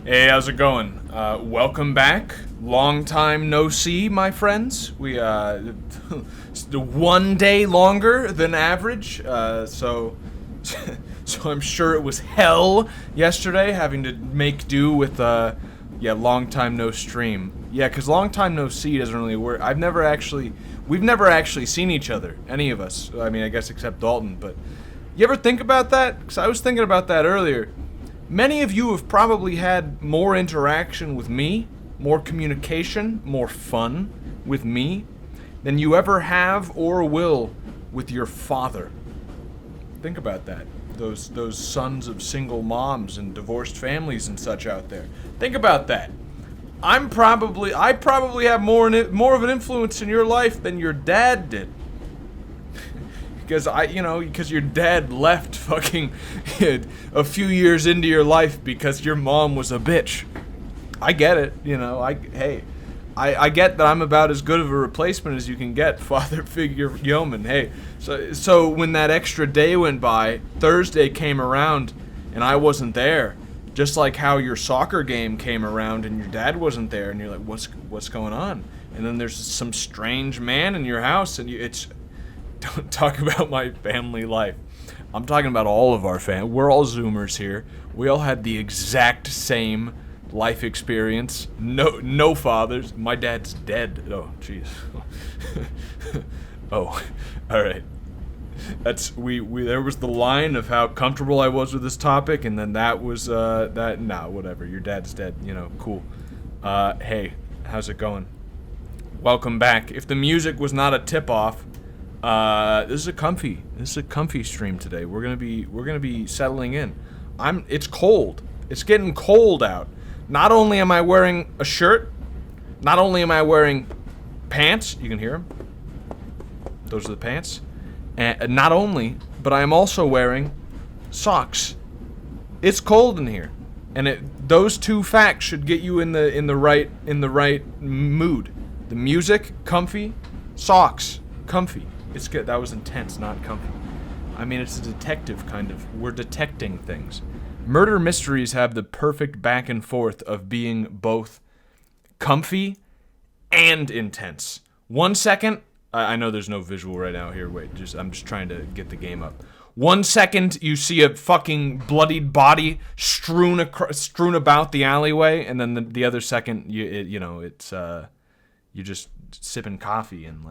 Hey, how's it going? Welcome back. Long time no see, my friends. We, one day longer than average, so I'm sure it was hell yesterday having to make do with, long time no stream. Yeah, because long time no see doesn't really work. We've never actually seen each other, any of us. I mean, I guess except Dalton, but you ever think about that? Because I was thinking about that earlier. Many of you have probably had more interaction with me, more communication, more fun with me than you ever have or will with your father. Think about that. Those sons of single moms and divorced families and such out there. Think about that. I probably have more of an influence in your life than your dad did. Because your dad left fucking a few years into your life because your mom was a bitch. I get it, I get that I'm about as good of a replacement as you can get, father figure yeoman. Hey, so when that extra day went by, Thursday came around and I wasn't there. Just like how your soccer game came around and your dad wasn't there, and you're like, what's going on? And then there's some strange man in your house, and don't talk about my family life. I'm talking about all of our family. We're all Zoomers here. We all had the exact same life experience. No fathers. My dad's dead. Oh, jeez. Oh, all right. There was the line of how comfortable I was with this topic, and then that was whatever. Your dad's dead. Cool. Hey, how's it going? Welcome back. If the music was not a tip-off. This is a comfy stream today. We're gonna be settling in. It's cold. It's getting cold out. Not only am I wearing a shirt, not only am I wearing pants, you can hear them. Those are the pants. And not only, but I am also wearing socks. It's cold in here. And those two facts should get you in the right mood. The music, comfy, socks, comfy. It's good. That was intense, not comfy. I mean, it's a detective kind of. We're detecting things. Murder mysteries have the perfect back and forth of being both comfy and intense. 1 second, I know there's no visual right now here. Wait, I'm just trying to get the game up. 1 second, you see a fucking bloodied body strewn about the alleyway, and then the other second, you're just sipping coffee and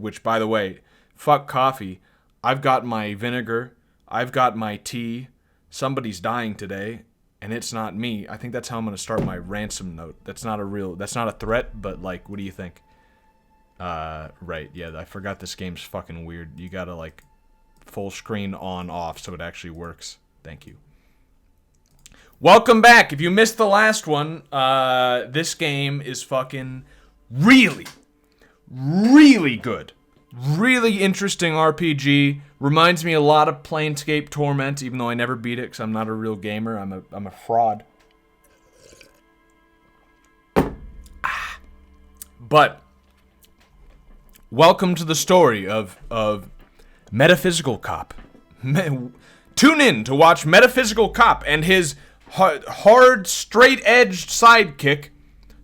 which, by the way, fuck coffee. I've got my vinegar, I've got my tea, somebody's dying today, and it's not me. I think that's how I'm gonna start my ransom note. That's not a threat, but what do you think? Right, yeah, I forgot this game's fucking weird. You gotta full screen on off so it actually works. Thank you. Welcome back. If you missed the last one, this game is fucking really, really good. Really interesting RPG. Reminds me a lot of Planescape Torment, even though I never beat it because I'm not a real gamer. I'm a fraud. But welcome to the story of Metaphysical Cop. Tune in to watch Metaphysical Cop and his hard, straight-edged sidekick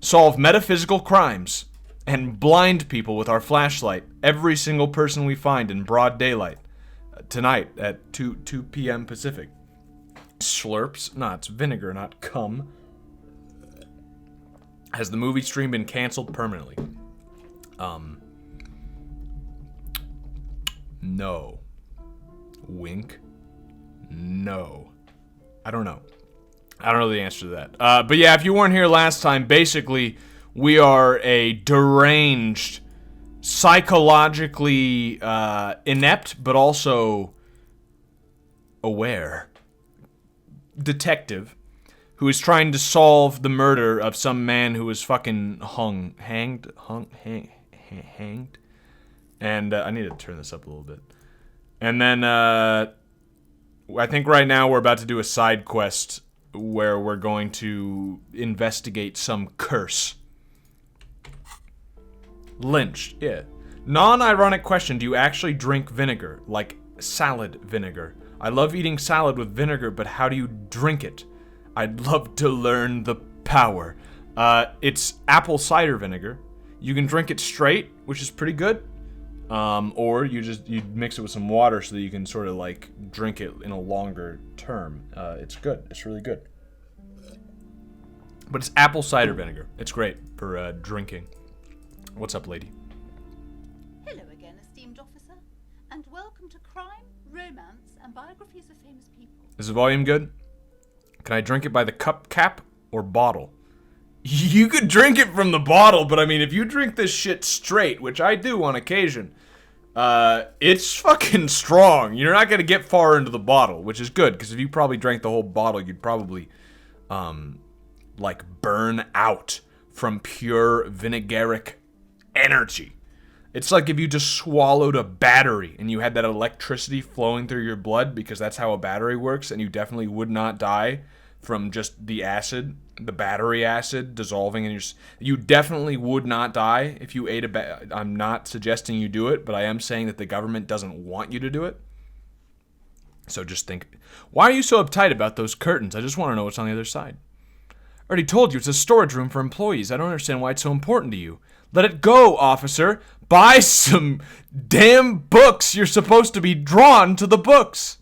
solve metaphysical crimes and blind people with our flashlight. Every single person we find in broad daylight. Tonight at 2 p.m. Pacific. Slurps. Nah, it's vinegar, not cum. Has the movie stream been canceled permanently? No. Wink. No. I don't know. I don't know the answer to that. But yeah, if you weren't here last time, basically, we are a deranged, psychologically inept, but also aware detective who is trying to solve the murder of some man who was fucking hanged. And I need to turn this up a little bit. And then I think right now we're about to do a side quest where we're going to investigate some curse. Lynched, yeah. Non-ironic question, do you actually drink vinegar? Like salad vinegar? I love eating salad with vinegar, but how do you drink it? I'd love to learn the power. It's apple cider vinegar. You can drink it straight, which is pretty good. Or you mix it with some water so that you can sort of like drink it in a longer term. It's good. It's really good. But it's apple cider vinegar. It's great for drinking. What's up, lady? Hello again, esteemed officer, and welcome to Crime, Romance, and Biographies of Famous People. Is the volume good? Can I drink it by the cup cap or bottle? You could drink it from the bottle, but I mean, if you drink this shit straight, which I do on occasion, it's fucking strong. You're not gonna get far into the bottle, which is good, because if you probably drank the whole bottle, you'd probably, like, burn out from pure vinegaric energy. It's like if you just swallowed a battery and you had that electricity flowing through your blood, because that's how a battery works, and you definitely would not die from just the acid, the battery acid dissolving in your... You definitely would not die if you ate I'm not suggesting you do it, but I am saying that the government doesn't want you to do it. So just think, why are you so uptight about those curtains? I just want to know what's on the other side. I already told you, it's a storage room for employees. I don't understand why it's so important to you. Let it go, officer. Buy some damn books. You're supposed to be drawn to the books.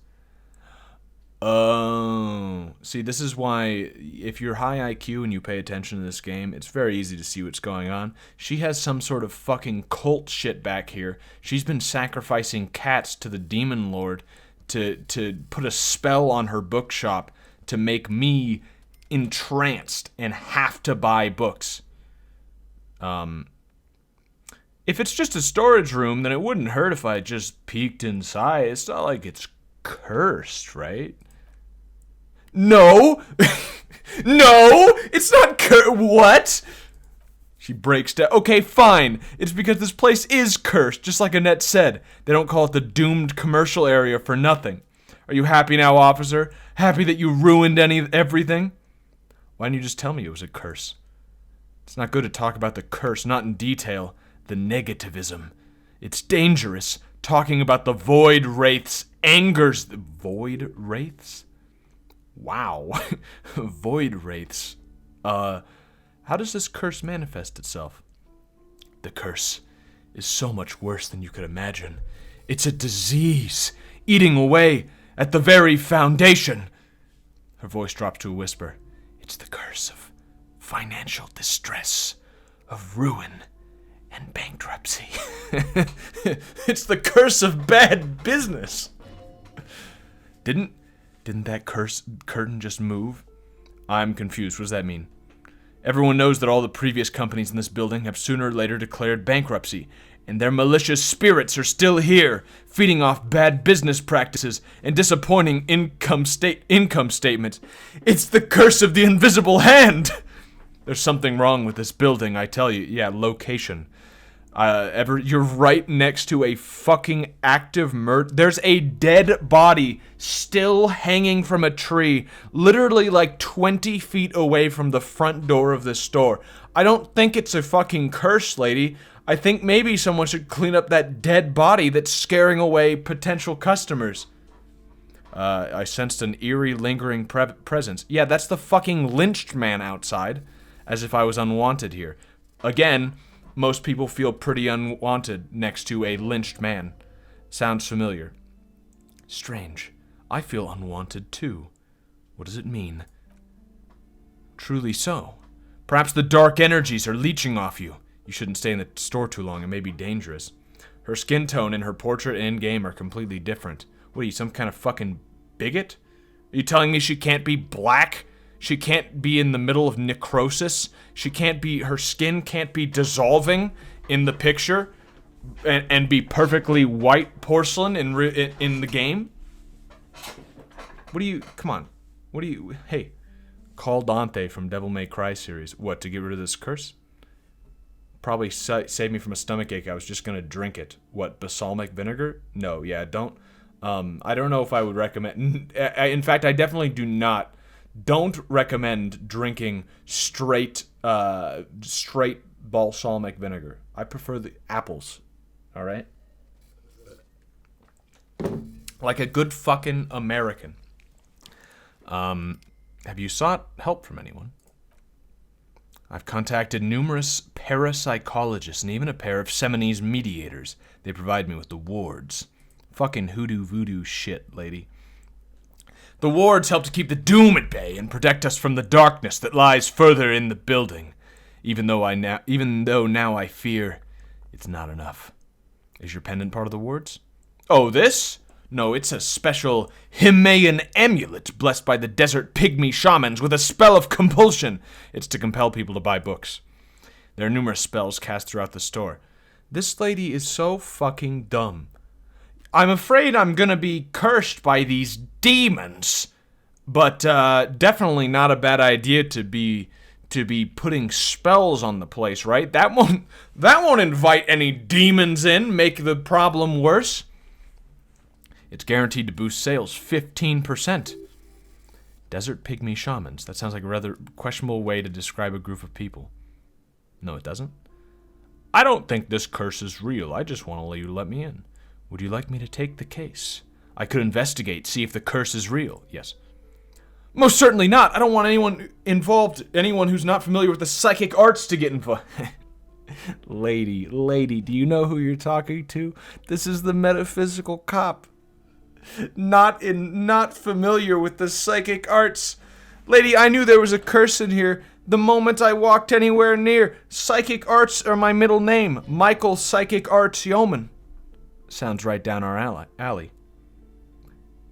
Oh. See, this is why if you're high IQ and you pay attention to this game, it's very easy to see what's going on. She has some sort of fucking cult shit back here. She's been sacrificing cats to the demon lord to put a spell on her bookshop to make me entranced and have to buy books. If it's just a storage room, then it wouldn't hurt if I just peeked inside. It's not like it's cursed, right? No! No! It's not What? She breaks down. Okay, fine. It's because this place is cursed, just like Annette said. They don't call it the doomed commercial area for nothing. Are you happy now, officer? Happy that you ruined everything? Why didn't you just tell me it was a curse? It's not good to talk about the curse, not in detail. The negativism. It's dangerous. Talking about the void wraiths angers the void wraiths? Wow. Void wraiths. How does this curse manifest itself? The curse is so much worse than you could imagine. It's a disease, eating away at the very foundation. Her voice drops to a whisper. It's the curse of financial distress, of ruin, and bankruptcy. It's the curse of bad business. Didn't that curtain just move? I'm confused. What does that mean? Everyone knows that all the previous companies in this building have sooner or later declared bankruptcy, and their malicious spirits are still here, feeding off bad business practices and disappointing income statements. It's the curse of the invisible hand. There's something wrong with this building, I tell you. Yeah, location. You're right next to a fucking active murder. There's a dead body still hanging from a tree, literally like 20 feet away from the front door of this store. I don't think it's a fucking curse, lady. I think maybe someone should clean up that dead body that's scaring away potential customers. I sensed an eerie, lingering presence. Yeah, that's the fucking lynched man outside, as if I was unwanted here. Again, most people feel pretty unwanted next to a lynched man. Sounds familiar. Strange. I feel unwanted too. What does it mean? Truly so. Perhaps the dark energies are leeching off you. You shouldn't stay in the store too long. It may be dangerous. Her skin tone and her portrait and in-game are completely different. What are you, some kind of fucking bigot? Are you telling me she can't be black? She can't be in the middle of necrosis. Her skin can't be dissolving in the picture and be perfectly white porcelain in the game. Come on. Hey, call Dante from Devil May Cry series. What, to get rid of this curse? Probably save me from a stomachache. I was just gonna drink it. What, balsamic vinegar? No, yeah, don't. I don't know if I would recommend. In fact, I definitely don't recommend drinking straight balsamic vinegar. I prefer the apples. All right? Like a good fucking American. Have you sought help from anyone? I've contacted numerous parapsychologists and even a pair of Seminese mediators. They provide me with the wards. Fucking hoodoo voodoo shit, lady. The wards help to keep the doom at bay and protect us from the darkness that lies further in the building. Even though now I fear it's not enough. Is your pendant part of the wards? Oh, this? No, it's a special Himalayan amulet blessed by the desert pygmy shamans with a spell of compulsion. It's to compel people to buy books. There are numerous spells cast throughout the store. This lady is so fucking dumb. I'm afraid I'm gonna be cursed by these demons, but definitely not a bad idea to be putting spells on the place, right? That won't invite any demons in, make the problem worse. It's guaranteed to boost sales 15%. Desert pygmy shamans. That sounds like a rather questionable way to describe a group of people. No, it doesn't. I don't think this curse is real. I just want you to let me in. Would you like me to take the case? I could investigate, see if the curse is real. Yes. Most certainly not. I don't want anyone who's not familiar with the psychic arts to get involved. Lady, do you know who you're talking to? This is the metaphysical cop. Not familiar with the psychic arts. Lady, I knew there was a curse in here the moment I walked anywhere near. Psychic arts are my middle name. Michael Psychic Arts Yeoman. Sounds right down our alley.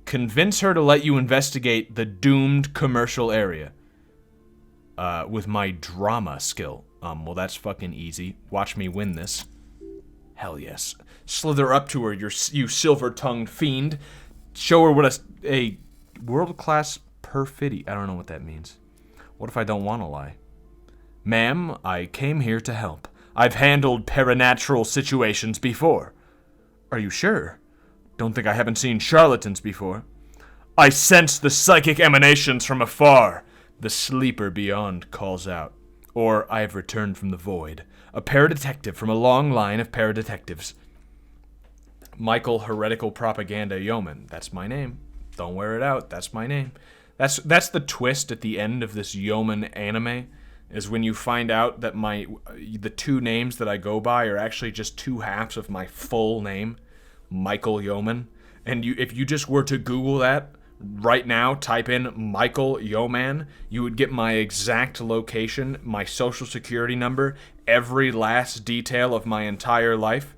Convince her to let you investigate the doomed commercial area. With my drama skill. Well, that's fucking easy. Watch me win this. Hell yes. Slither up to her, you silver-tongued fiend. Show her what a world-class perfidy. I don't know what that means. What if I don't want to lie? Ma'am, I came here to help. I've handled paranatural situations before. Are you sure? Don't think I haven't seen charlatans before. I sense the psychic emanations from afar. The sleeper beyond calls out. Or I have returned from the void. A paradetective from a long line of paradetectives. Michael Heretical Propaganda Yeoman. That's my name. Don't wear it out. That's my name. That's the twist at the end of this Yeoman anime, is when you find out that the two names that I go by are actually just two halves of my full name, Michael Yeoman. And if you just were to Google that right now, type in Michael Yeoman, you would get my exact location, my social security number, every last detail of my entire life.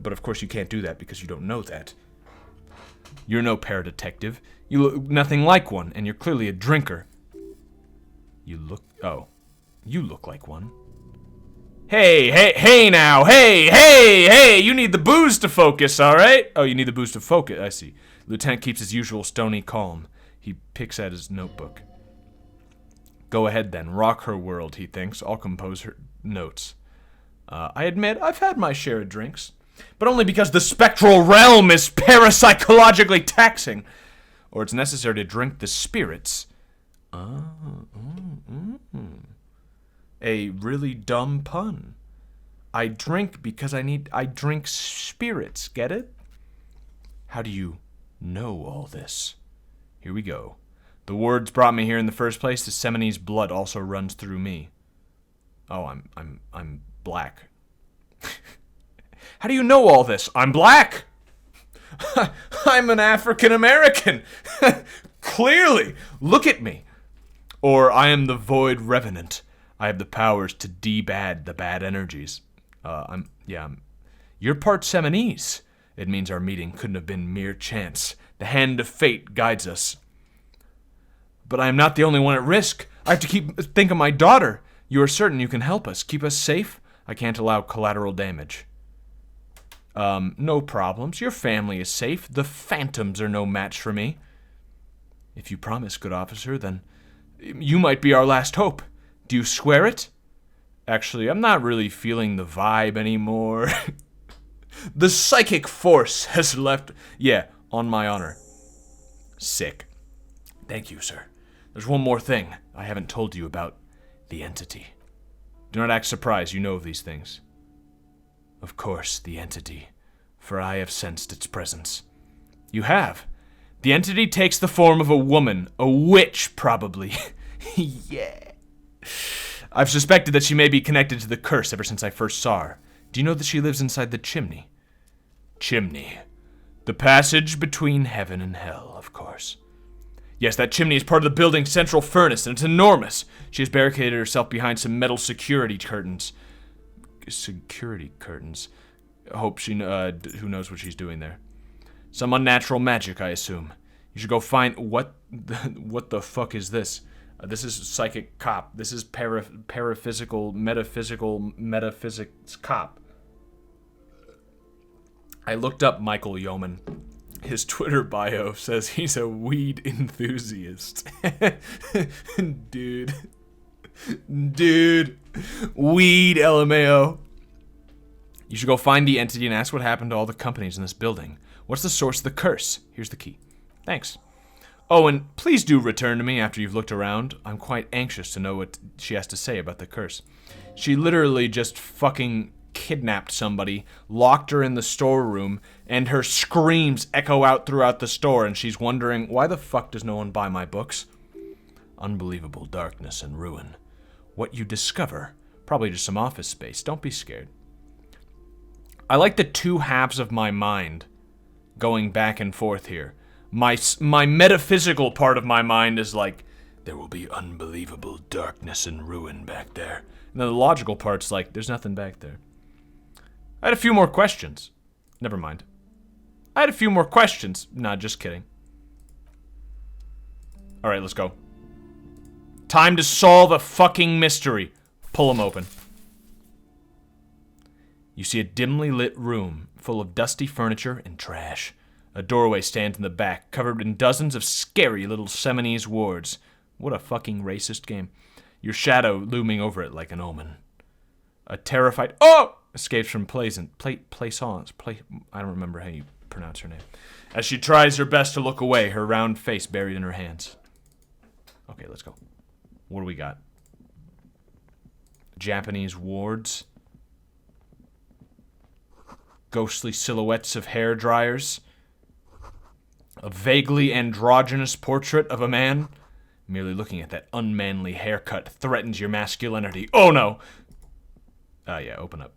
But of course you can't do that because you don't know that. You're no paradetective. You look nothing like one, and you're clearly a drinker. You look like one. Hey now, hey, you need the booze to focus, alright? Oh, you need the booze to focus, I see. Lieutenant keeps his usual stony calm. He picks at his notebook. Go ahead then, rock her world, he thinks. I'll compose her notes. I admit, I've had my share of drinks. But only because the spectral realm is parapsychologically taxing. Or it's necessary to drink the spirits. A really dumb pun. I drink because I drink spirits, get it? How do you know all this? Here we go. The words brought me here in the first place. The Seminese blood also runs through me. Oh, I'm black. How do you know all this? I'm black. I'm an African American. Clearly, look at me. Or I am the Void Revenant. I have the powers to debad the bad energies. You're part Seminese. It means our meeting couldn't have been mere chance. The hand of fate guides us. But I am not the only one at risk. I have to think of my daughter. You are certain you can help us, keep us safe? I can't allow collateral damage. No problems. Your family is safe. The phantoms are no match for me. If you promise, good officer, then you might be our last hope. Do you swear it? Actually, I'm not really feeling the vibe anymore. The psychic force has left. Yeah, on my honor. Sick. Thank you, sir. There's one more thing I haven't told you about the entity. Do not act surprised, you know of these things. Of course, the entity, for I have sensed its presence. You have? The entity takes the form of a woman. A witch, probably. Yeah. I've suspected that she may be connected to the curse ever since I first saw her. Do you know that she lives inside the chimney? Chimney. The passage between heaven and hell, of course. Yes, that chimney is part of the building's central furnace, and it's enormous. She has barricaded herself behind some metal security curtains. Security curtains. I hope she, who knows what she's doing there. Some unnatural magic, I assume. You should go find, what the fuck is this? This is psychic cop. This is metaphysics cop. I looked up Michael Yeoman. His Twitter bio says he's a weed enthusiast. Dude. Weed, LMAO. You should go find the entity and ask what happened to all the companies in this building. What's the source of the curse? Here's the key. Thanks. Oh, and please do return to me after you've looked around. I'm quite anxious to know what she has to say about the curse. She literally just fucking kidnapped somebody, locked her in the storeroom, and her screams echo out throughout the store, and she's wondering, why the fuck does no one buy my books? Unbelievable darkness and ruin. What you discover, probably just some office space. Don't be scared. I like the two halves of my mind going back and forth here. My metaphysical part of my mind is like, there will be unbelievable darkness and ruin back there. And then the logical part's like, there's nothing back there. I had a few more questions. Never mind. I had a few more questions. Nah, just kidding. Alright, let's go. Time to solve a fucking mystery. Pull them open. You see a dimly lit room full of dusty furniture and trash. A doorway stands in the back, covered in dozens of scary little Seminese wards. What a fucking racist game. Your shadow looming over it like an omen. A terrified escapes from Plaisance. I don't remember how you pronounce her name. As she tries her best to look away, her round face buried in her hands. Okay, let's go. What do we got? Japanese wards. Ghostly silhouettes of hair dryers. A vaguely androgynous portrait of a man. Merely looking at that unmanly haircut threatens your masculinity. Oh no! Yeah, open up.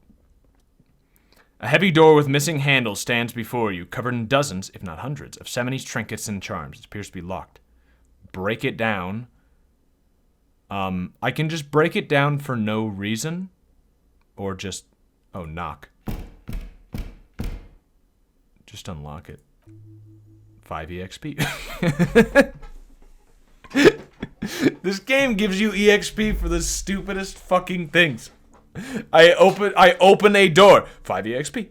A heavy door with missing handles stands before you, covered in dozens, if not hundreds, of Seminese trinkets and charms. It appears to be locked. Break it down. I can just break it down for no reason. Or just... oh, knock. Just unlock it. 5 EXP. This game gives you EXP for the stupidest fucking things. I open a door. 5 EXP.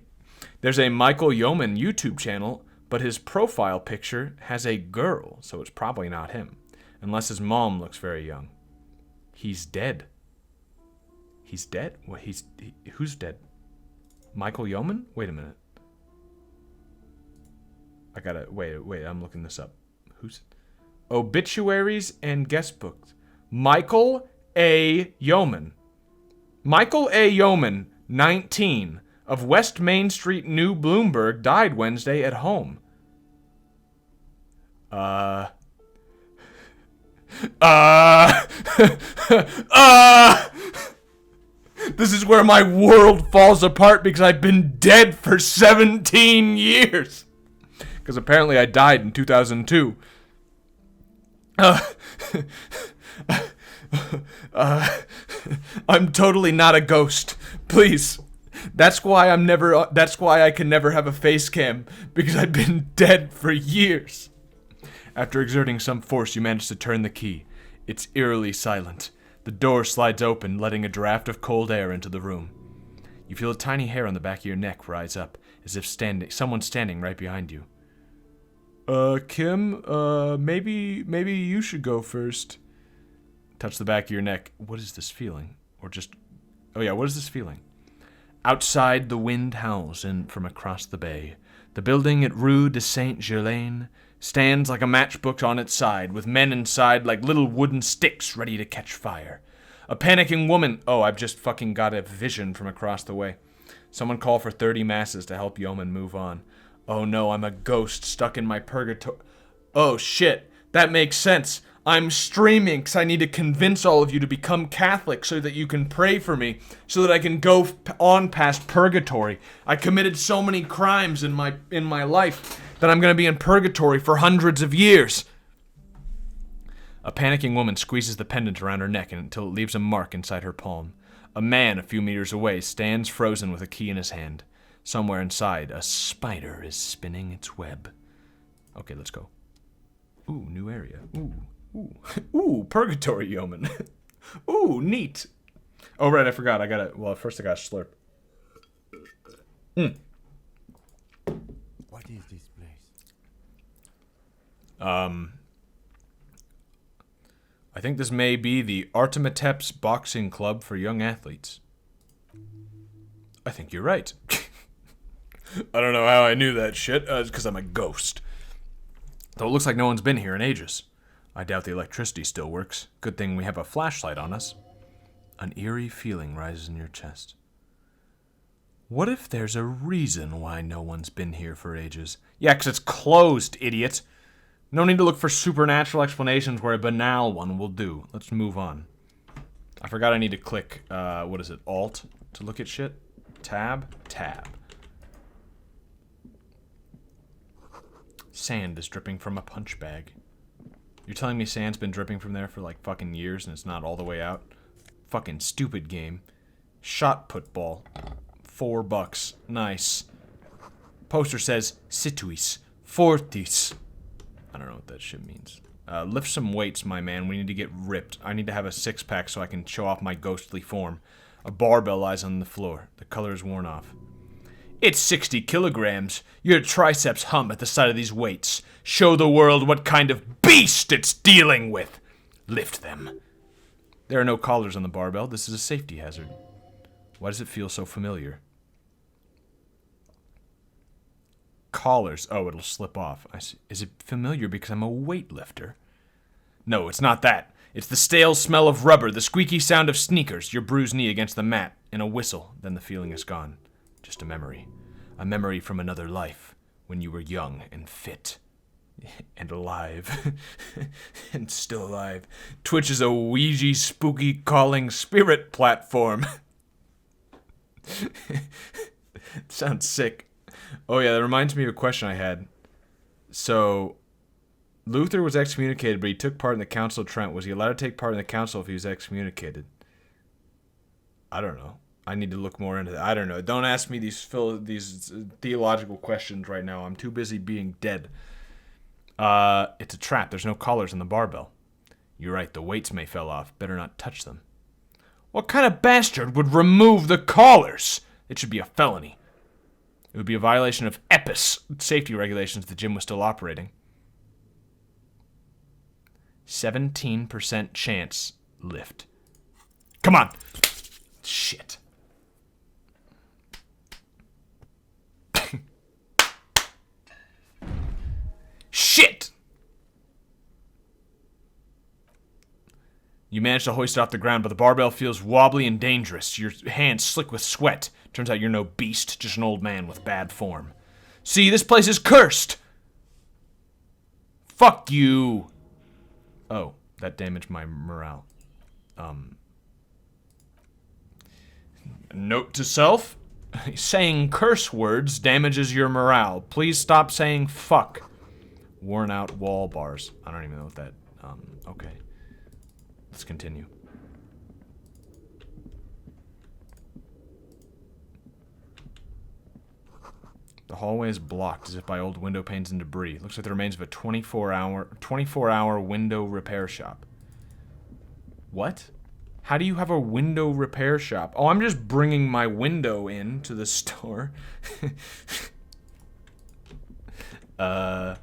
There's a Michael Yeoman YouTube channel, but his profile picture has a girl, so it's probably not him. Unless his mom looks very young. He's dead. He's dead? What? Who's dead? Michael Yeoman? Wait a minute. I gotta... Wait, I'm looking this up. Who's... Obituaries and guest books. Michael A. Yeoman. Michael A. Yeoman, 19, of West Main Street, New Bloomberg, died Wednesday at home. This is where my world falls apart because I've been dead for 17 years. Because apparently I died in 2002. I'm totally not a ghost. Please. That's why I can never have a face cam. Because I've been dead for years. After exerting some force, you manage to turn the key. It's eerily silent. The door slides open, letting a draft of cold air into the room. You feel a tiny hair on the back of your neck rise up, as if someone's standing right behind you. Kim, maybe you should go first. Touch the back of your neck. What is this feeling? Or just... oh yeah, what is this feeling? Outside, the wind howls in from across the bay. The building at Rue de Saint-Germain stands like a matchbook on its side, with men inside like little wooden sticks ready to catch fire. A panicking woman... oh, I've just fucking got a vision from across the way. Someone call for 30 masses to help Yeoman move on. Oh no, I'm a ghost stuck in my purgatory. Oh shit, that makes sense. I'm streaming because I need to convince all of you to become Catholic so that you can pray for me, so that I can go on past purgatory. I committed so many crimes in my life that I'm going to be in purgatory for hundreds of years. A panicking woman squeezes the pendant around her neck until it leaves a mark inside her palm. A man a few meters away stands frozen with a key in his hand. Somewhere inside, a spider is spinning its web. Okay, let's go. Ooh, new area. Ooh, purgatory yeoman. Ooh, neat. Oh, right, I forgot. First I gotta slurp. What is this place? I think this may be the Artemitep's Boxing Club for young athletes. I think you're right. I don't know how I knew that shit. It's because I'm a ghost. Though it looks like no one's been here in ages. I doubt the electricity still works. Good thing we have a flashlight on us. An eerie feeling rises in your chest. What if there's a reason why no one's been here for ages? Yeah, 'cause it's closed, idiot. No need to look for supernatural explanations where a banal one will do. Let's move on. I forgot I need to click, what is it, Alt to look at shit? Tab? Tab. Sand is dripping from a punch bag. You're telling me sand's been dripping from there for like fucking years and it's not all the way out? Fucking stupid game. Shot put ball. $4. Nice. Poster says, Situis. Fortis. I don't know what that shit means. Lift some weights, my man. We need to get ripped. I need to have a six-pack so I can show off my ghostly form. A barbell lies on the floor. The color is worn off. It's 60 kilograms. Your triceps hum at the sight of these weights. Show the world what kind of beast it's dealing with. Lift them. There are no collars on the barbell. This is a safety hazard. Why does it feel so familiar? Collars. Oh, it'll slip off. I see. Is it familiar because I'm a weightlifter? No, it's not that. It's the stale smell of rubber, the squeaky sound of sneakers, your bruised knee against the mat, and a whistle. Then the feeling is gone. Just a memory. A memory from another life, when you were young and fit. And alive. And still alive. Twitch is a Ouija spooky calling spirit platform. Sounds sick. Oh yeah, that reminds me of a question I had. So, Luther was excommunicated, but he took part in the Council of Trent. Was he allowed to take part in the council if he was excommunicated? I don't know. I need to look more into that. I don't know. Don't ask me these theological questions right now. I'm too busy being dead. It's a trap. There's no collars on the barbell. You're right. The weights may fell off. Better not touch them. What kind of bastard would remove the collars? It should be a felony. It would be a violation of EPIS safety regulations if the gym was still operating. 17% chance lift. Come on. Shit. Shit! You manage to hoist it off the ground, but the barbell feels wobbly and dangerous. Your hands slick with sweat. Turns out you're no beast, just an old man with bad form. See, this place is cursed! Fuck you! Oh, that damaged my morale. Note to self, saying curse words damages your morale. Please stop saying fuck. Worn out wall bars. I don't even know what that, okay. Let's continue. The hallway is blocked as if by old window panes and debris. Looks like the remains of a 24-hour window repair shop. What? How do you have a window repair shop? Oh, I'm just bringing my window in to the store. A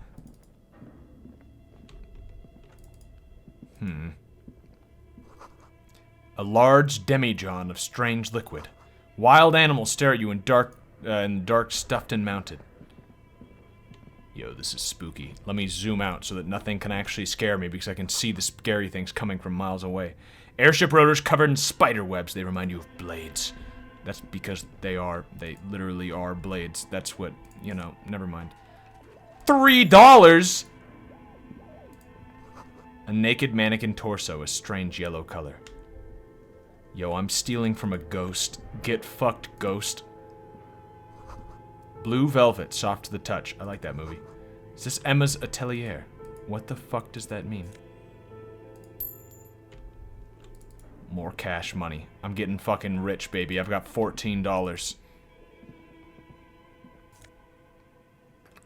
large demijohn of strange liquid. Wild animals stare at you in dark, stuffed and mounted. Yo, this is spooky. Let me zoom out so that nothing can actually scare me because I can see the scary things coming from miles away. Airship rotors covered in spider webs. They remind you of blades. That's because they literally are blades. That's what, never mind. $3? A naked mannequin torso, a strange yellow color. Yo, I'm stealing from a ghost. Get fucked, ghost. Blue velvet, soft to the touch. I like that movie. Is this Emma's Atelier? What the fuck does that mean? More cash money. I'm getting fucking rich, baby. I've got $14.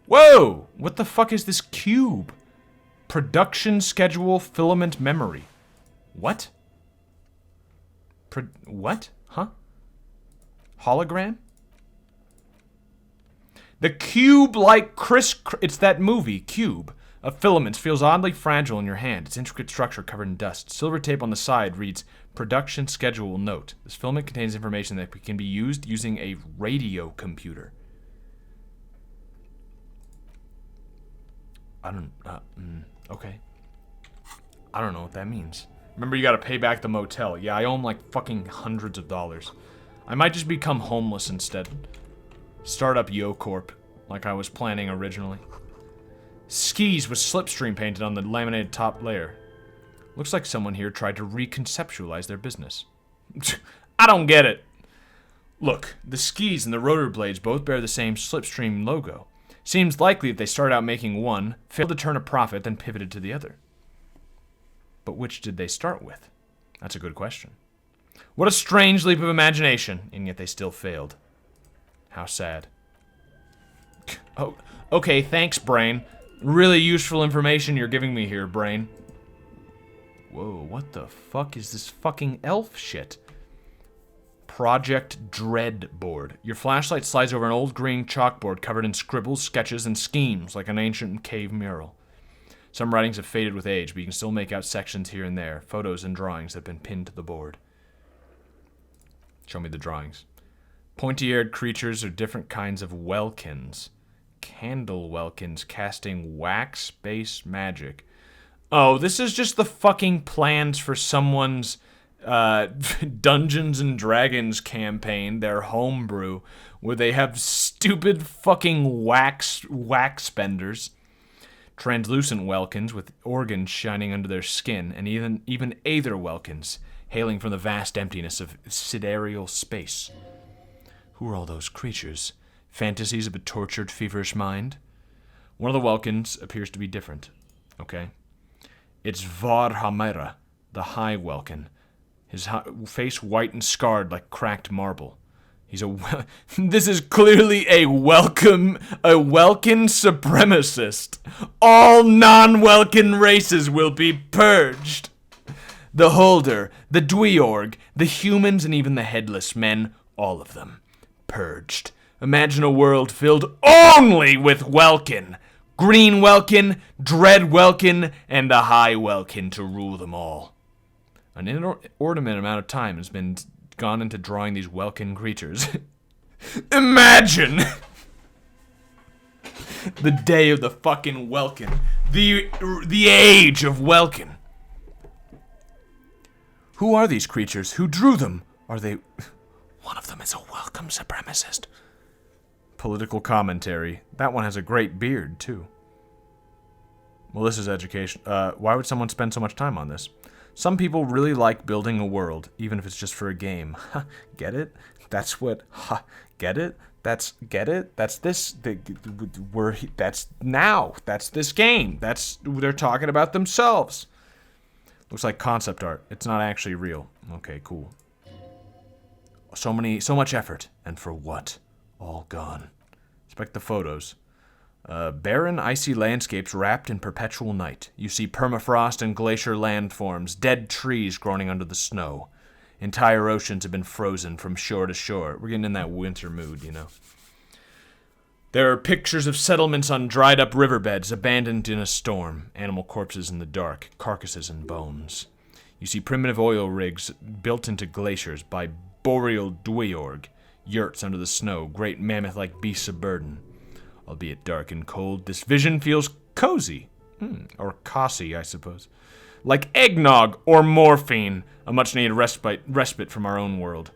Whoa! What the fuck is this cube? Production schedule filament memory. What? What? Huh? Hologram? The cube-like it's that movie, Cube. Of filaments feels oddly fragile in your hand. Its intricate structure covered in dust. Silver tape on the side reads, Production schedule note. This filament contains information that can be used using a radio computer. I don't, okay. I don't know what that means. Remember, you gotta pay back the motel. Yeah, I owe him like fucking hundreds of dollars. I might just become homeless instead. Start up Yo Corp, like I was planning originally. Skis with slipstream painted on the laminated top layer. Looks like someone here tried to reconceptualize their business. I don't get it. Look, the skis and the rotor blades both bear the same slipstream logo. Seems likely that they started out making one, failed to turn a profit, then pivoted to the other. But which did they start with? That's a good question. What a strange leap of imagination, and yet they still failed. How sad. Oh, okay, thanks, Brain. Really useful information you're giving me here, Brain. Whoa, what the fuck is this fucking elf shit? Project Dread board. Your flashlight slides over an old green chalkboard covered in scribbles, sketches, and schemes like an ancient cave mural. Some writings have faded with age, but you can still make out sections here and there, photos and drawings that have been pinned to the board. Show me the drawings. Pointy-eared creatures are different kinds of welkins. Candle welkins casting wax-based magic. Oh, this is just the fucking plans for someone's Dungeons and Dragons campaign, their homebrew, where they have stupid fucking wax spenders. Translucent welkins with organs shining under their skin, and even aether welkins, hailing from the vast emptiness of sidereal space. Who are all those creatures? Fantasies of a tortured, feverish mind? One of the welkins appears to be different. Okay. It's Varhamera, the High Welkin. His face white and scarred like cracked marble. He's this is clearly a Welkin supremacist. All non-Welkin races will be purged. The Holder, the Dweorg, the humans, and even the Headless Men, all of them. Purged. Imagine a world filled only with Welkin. Green Welkin, Dread Welkin, and the High Welkin to rule them all. An inordinate amount of time has been gone into drawing these Welkin creatures. Imagine! The day of the fucking Welkin. The age of Welkin. Who are these creatures? Who drew them? Are they... One of them is a welcome supremacist. Political commentary. That one has a great beard, too. Well, this is education. Why would someone spend so much time on this? Some people really like building a world, even if it's just for a game. Get it? That's what... Get it? Get it? That's this... That's now. That's this game. They're talking about themselves. Looks like concept art. It's not actually real. Okay, cool. So much effort. And for what? All gone. Inspect the photos. Barren, icy landscapes wrapped in perpetual night. You see permafrost and glacier landforms, dead trees growing under the snow. Entire oceans have been frozen from shore to shore. We're getting in that winter mood, you know. There are pictures of settlements on dried-up riverbeds, abandoned in a storm. Animal corpses in the dark, carcasses and bones. You see primitive oil rigs built into glaciers by boreal Dweorg. Yurts under the snow, great mammoth-like beasts of burden. Albeit dark and cold, this vision feels cozy. Or cossy, I suppose. Like eggnog or morphine, a much-needed respite from our own world.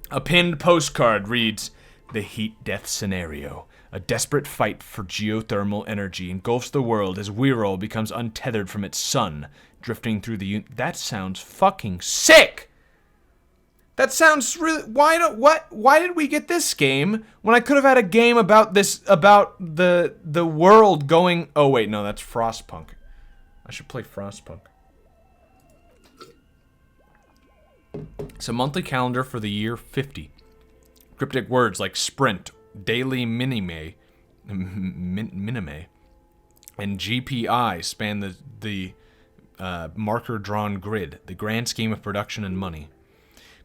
A pinned postcard reads, The Heat Death Scenario, A desperate fight for geothermal energy engulfs the world as Wirral becomes untethered from its sun, drifting through the... That sounds fucking sick! That sounds really... Why did we get this game when I could have had a game about this, about the world going... Oh, wait, no, that's Frostpunk. I should play Frostpunk. It's a monthly calendar for the year 50. Cryptic words like sprint, daily minime, and GPI span the marker-drawn grid, the grand scheme of production and money.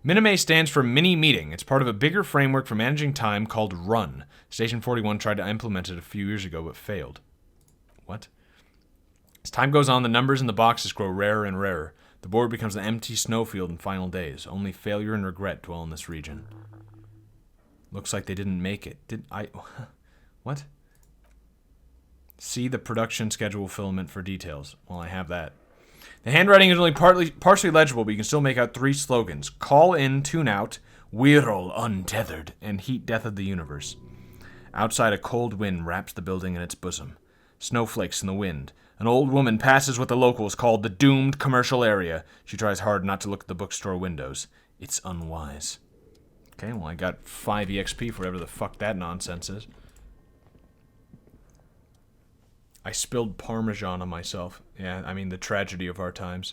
Minime stands for mini meeting. It's part of a bigger framework for managing time called Run. Station 41 tried to implement it a few years ago but failed. What? As time goes on, the numbers in the boxes grow rarer and rarer. The board becomes an empty snowfield in final days. Only failure and regret dwell in this region. Looks like they didn't make it. Did I... What? See the production schedule filament for details. Well, I have that. The handwriting is only partially legible, but you can still make out 3 slogans. Call in, tune out, Wirral untethered, and heat death of the universe. Outside, a cold wind wraps the building in its bosom. Snowflakes in the wind. An old woman passes what the locals called the doomed commercial area. She tries hard not to look at the bookstore windows. It's unwise. Okay, well, I got 5 EXP for whatever the fuck that nonsense is. I spilled Parmesan on myself. Yeah, I mean, the tragedy of our times.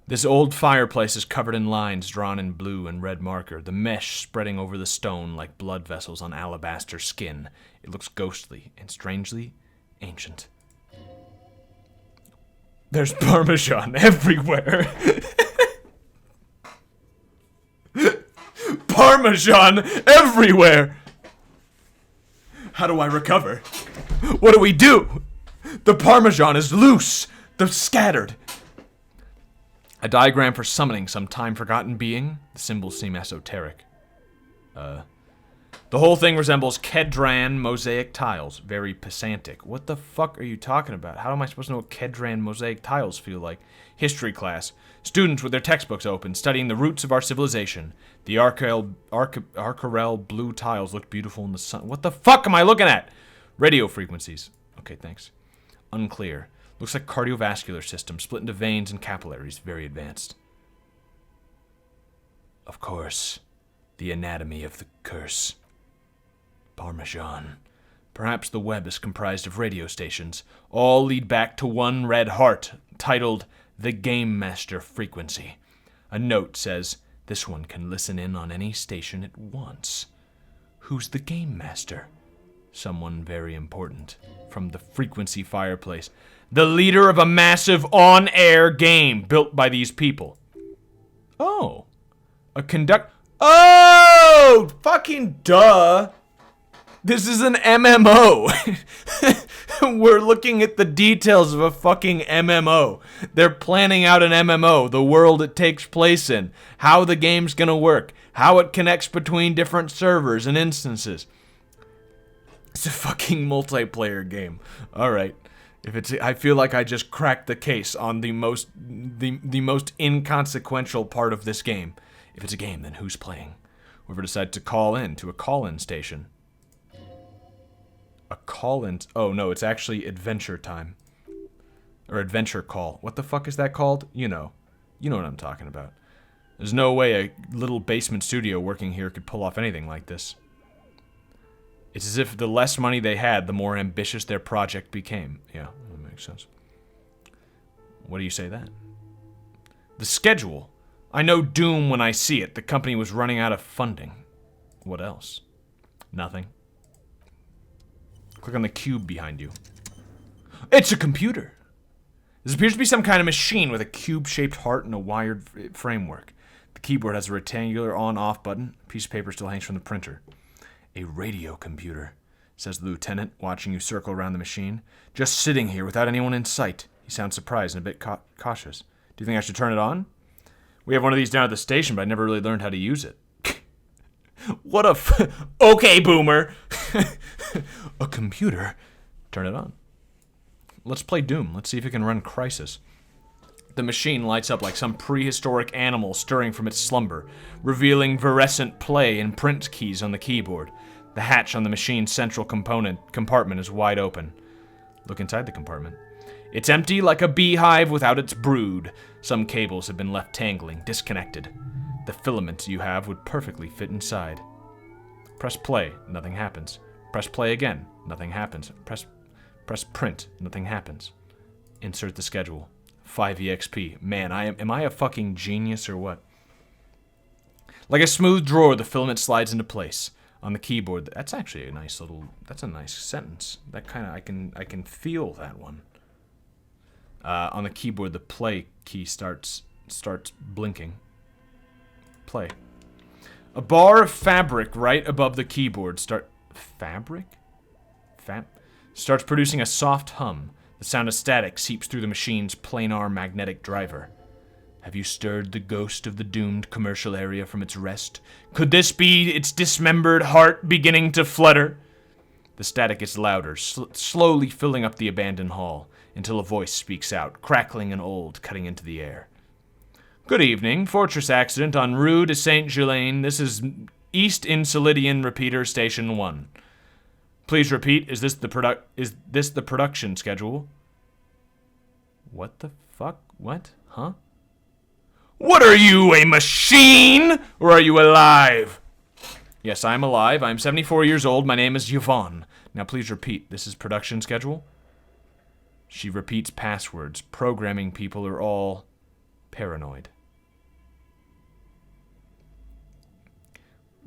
This old fireplace is covered in lines drawn in blue and red marker, the mesh spreading over the stone like blood vessels on alabaster skin. It looks ghostly and strangely ancient. There's Parmesan everywhere. Parmesan everywhere! How do I recover? What do we do? The Parmesan is loose. They're scattered. A diagram for summoning some time-forgotten being. The symbols seem esoteric. The whole thing resembles Kedran mosaic tiles. Very pesantic. What the fuck are you talking about? How am I supposed to know what Kedran mosaic tiles feel like? History class. Students with their textbooks open, studying the roots of our civilization. The Arcarel blue tiles look beautiful in the sun. What the fuck am I looking at? Radio frequencies. Okay, thanks. Unclear. Looks like cardiovascular system, split into veins and capillaries. Very advanced. Of course. The anatomy of the curse. Parmesan. Perhaps the web is comprised of radio stations. All lead back to one red heart, titled the Game Master Frequency. A note says, this one can listen in on any station it wants. Who's the Game Master? Someone very important. From the Frequency Fireplace. The leader of a massive on-air game built by these people. Oh. Oh! Fucking duh! This is an MMO. We're looking at the details of a fucking MMO. They're planning out an MMO, the world it takes place in, how the game's gonna work, how it connects between different servers and instances. It's a fucking multiplayer game. Alright. I feel like I just cracked the case on the most inconsequential part of this game. If it's a game, then who's playing? Whoever decides to call in to a call-in station. A call-in... Oh, no, it's actually Adventure Time. Or Adventure Call. What the fuck is that called? You know. You know what I'm talking about. There's no way a little basement studio working here could pull off anything like this. It's as if the less money they had, the more ambitious their project became. Yeah, that makes sense. What do you say then? The schedule. I know doom when I see it. The company was running out of funding. What else? Nothing. Click on the cube behind you. It's a computer! This appears to be some kind of machine with a cube-shaped heart and a wired framework. The keyboard has a rectangular on-off button. A piece of paper still hangs from the printer. A radio computer, says the lieutenant, watching you circle around the machine. Just sitting here without anyone in sight. He sounds surprised and a bit cautious. Do you think I should turn it on? We have one of these down at the station, but I never really learned how to use it. What a okay, boomer! A computer? Turn it on. Let's play Doom. Let's see if it can run Crisis. The machine lights up like some prehistoric animal stirring from its slumber, revealing virescent play and print keys on the keyboard. The hatch on the machine's central compartment is wide open. Look inside the compartment. It's empty like a beehive without its brood. Some cables have been left tangling, disconnected. The filaments you have would perfectly fit inside. Press play, nothing happens. Press play again, nothing happens. Press print, nothing happens. Insert the schedule. 5 EXP. Man, am I a fucking genius or what? Like a smooth drawer, the filament slides into place. On the keyboard, that's actually a nice sentence. That kind of, I can feel that one. On the keyboard, the play key starts blinking. Play. A bar of fabric right above the keyboard starts producing a soft hum. The sound of static seeps through the machine's planar magnetic driver. Have you stirred the ghost of the doomed commercial area from its rest? Could this be its dismembered heart beginning to flutter? The static gets louder, slowly filling up the abandoned hall, until a voice speaks out, crackling and old, cutting into the air. Good evening, Fortress Accident on Rue de Saint-Ghislain. This is East Insilidian Repeater Station 1. Please repeat, is this the production schedule? What the fuck? What? Huh? What are you, a machine? Or are you alive? Yes, I'm alive. I'm 74 years old. My name is Yvonne. Now please repeat, this is production schedule? She repeats passwords. Programming people are all paranoid.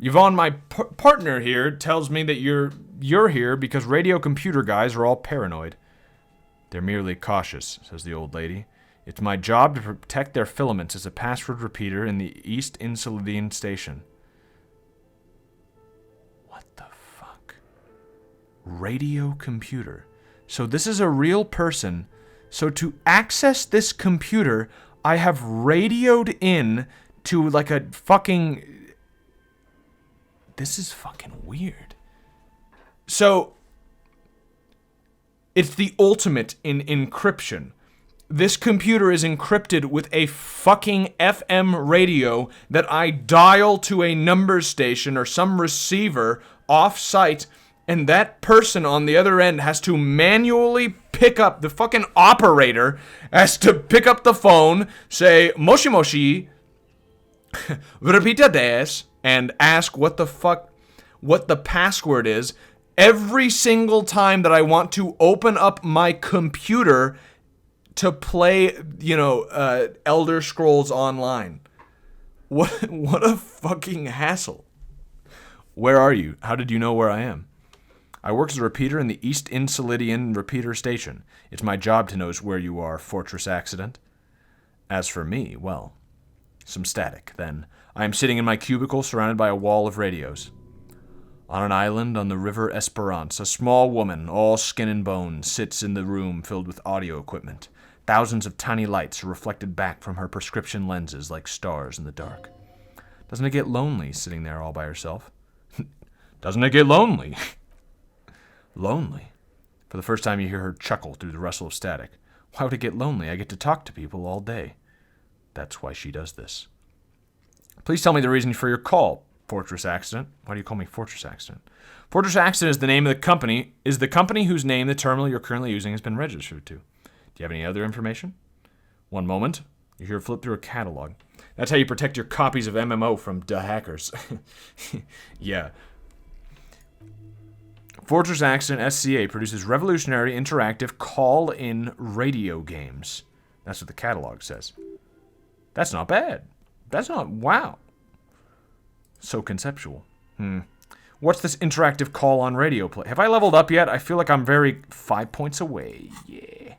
Yvonne, my partner here tells me that you're here because radio computer guys are all paranoid. They're merely cautious, says the old lady. It's my job to protect their filaments as a password repeater in the East Insilidian Station. What the fuck? Radio computer. So this is a real person. So to access this computer, I have radioed in to like a fucking... This is fucking weird. So, it's the ultimate in encryption. This computer is encrypted with a fucking FM radio that I dial to a number station or some receiver off-site, and that person on the other end has to manually pick up, the fucking operator has to pick up the phone, say, Moshi Moshi, repita des, and ask what the password is every single time that I want to open up my computer to play, Elder Scrolls Online. What a fucking hassle. Where are you? How did you know where I am? I work as a repeater in the East Insilidian Repeater Station. It's my job to know where you are, Fortress Accident. As for me, well, some static, then. I am sitting in my cubicle surrounded by a wall of radios. On an island on the River Esperance, a small woman, all skin and bones, sits in the room filled with audio equipment. Thousands of tiny lights are reflected back from her prescription lenses like stars in the dark. Doesn't it get lonely sitting there all by herself? Doesn't it get lonely? Lonely? For the first time you hear her chuckle through the rustle of static. Why would it get lonely? I get to talk to people all day. That's why she does this. Please tell me the reason for your call, Fortress Accident. Why do you call me Fortress Accident? Fortress Accident is the name of the company whose name the terminal you're currently using has been registered to. Do you have any other information? One moment. You hear flip through a catalog. That's how you protect your copies of MMO from hackers. Yeah. Fortress Accident SCA produces revolutionary interactive call-in radio games. That's what the catalog says. That's not bad. That's not... Wow. So conceptual. What's this interactive call on radio play? Have I leveled up yet? I feel like I'm 5 points away. Yeah.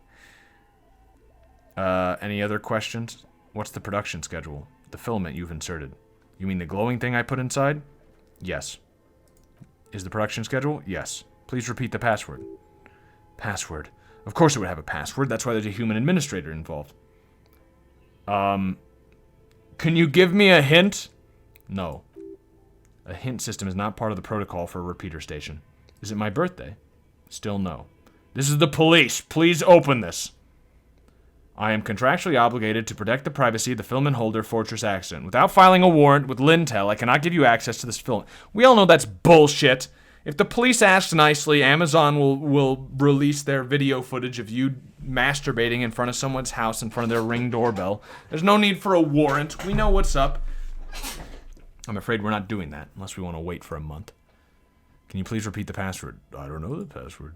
Any other questions? What's the production schedule? The filament you've inserted. You mean the glowing thing I put inside? Yes. Is the production schedule? Yes. Please repeat the password. Password. Of course it would have a password. That's why there's a human administrator involved. Can you give me a hint? No. A hint system is not part of the protocol for a repeater station. Is it my birthday? Still no. This is the police. Please open this. I am contractually obligated to protect the privacy of the filament holder, Fortress Accident. Without filing a warrant with Lintel, I cannot give you access to this filament. We all know that's bullshit. If the police ask nicely, Amazon will release their video footage of you masturbating in front of someone's house in front of their Ring doorbell. There's no need for a warrant. We know what's up. I'm afraid we're not doing that unless we want to wait for a month. Can you please repeat the password? I don't know the password.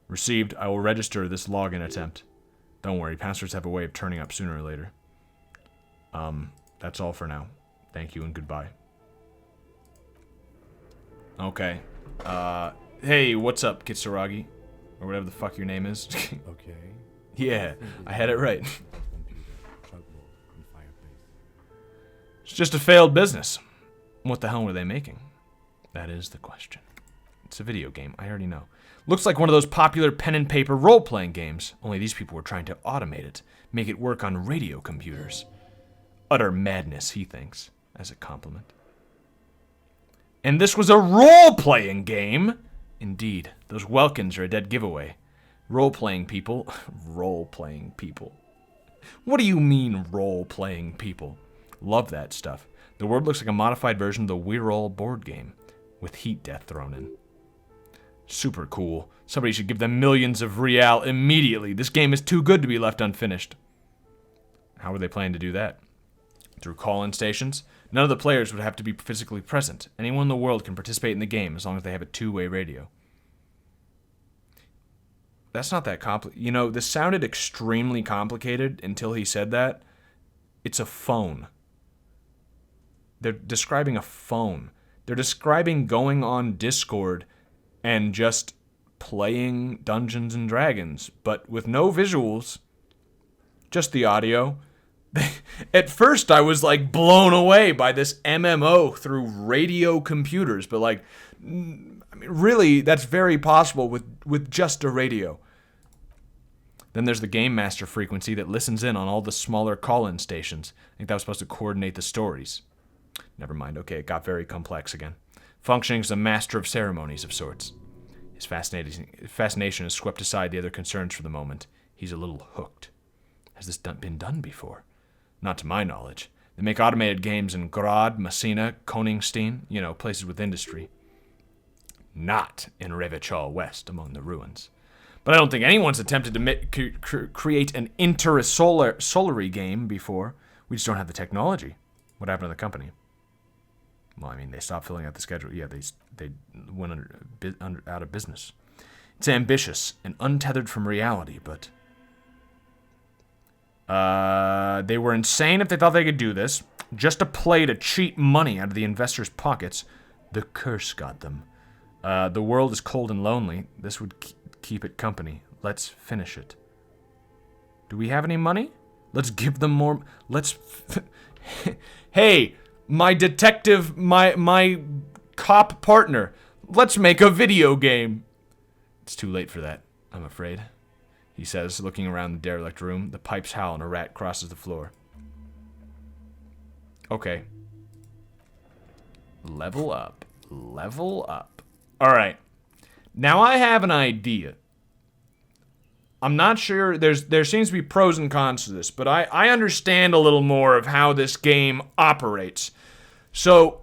Received. I will register this login attempt. Don't worry, passwords have a way of turning up sooner or later. That's all for now. Thank you and goodbye. Okay. Hey, what's up, Kitsuragi? Or whatever the fuck your name is. Okay. Yeah, I had it right. It's just a failed business. What the hell were they making? That is the question. It's a video game, I already know. Looks like one of those popular pen and paper role-playing games, only these people were trying to automate it, make it work on radio computers. Utter madness, he thinks, as a compliment. And this was a role-playing game? Indeed, those Welkins are a dead giveaway. Role-playing people? Role-playing people. What do you mean, role-playing people? Love that stuff. The word looks like a modified version of the We're All board game, with heat death thrown in. Super cool. Somebody should give them millions of real immediately. This game is too good to be left unfinished. How were they planning to do that? Through call-in stations? None of the players would have to be physically present. Anyone in the world can participate in the game as long as they have a two-way radio. That's not that complicated. You know, this sounded extremely complicated until he said that. It's a phone. They're describing a phone. They're describing going on Discord and just playing Dungeons and Dragons, but with no visuals, just the audio. At first, I was like blown away by this MMO through radio computers, but like, I mean, really, that's very possible with just a radio. Then there's the Game Master frequency that listens in on all the smaller call-in stations. I think that was supposed to coordinate the stories. Never mind, okay, it got very complex again. Functioning as a master of ceremonies of sorts. His fascination has swept aside the other concerns for the moment. He's a little hooked. Has this been done before? Not to my knowledge. They make automated games in Grad, Messina, Koningstein, you know, places with industry. Not in Revichal West, among the ruins. But I don't think anyone's attempted to create an intersolary game before. We just don't have the technology. What happened to the company? Well, I mean, they stopped filling out the schedule. Yeah, they went out of business. It's ambitious and untethered from reality, but they were insane if they thought they could do this. Just a play to cheat money out of the investors' pockets. The curse got them. The world is cold and lonely. This would keep it company. Let's finish it. Do we have any money? Let's give them more. Let's. Hey, my detective, my cop partner. Let's make a video game. It's too late for that, I'm afraid, he says, looking around the derelict room. The pipes howl and a rat crosses the floor. Okay. Level up. Level up. Alright. Now I have an idea. I'm not sure, there seems to be pros and cons to this, but I understand a little more of how this game operates. So,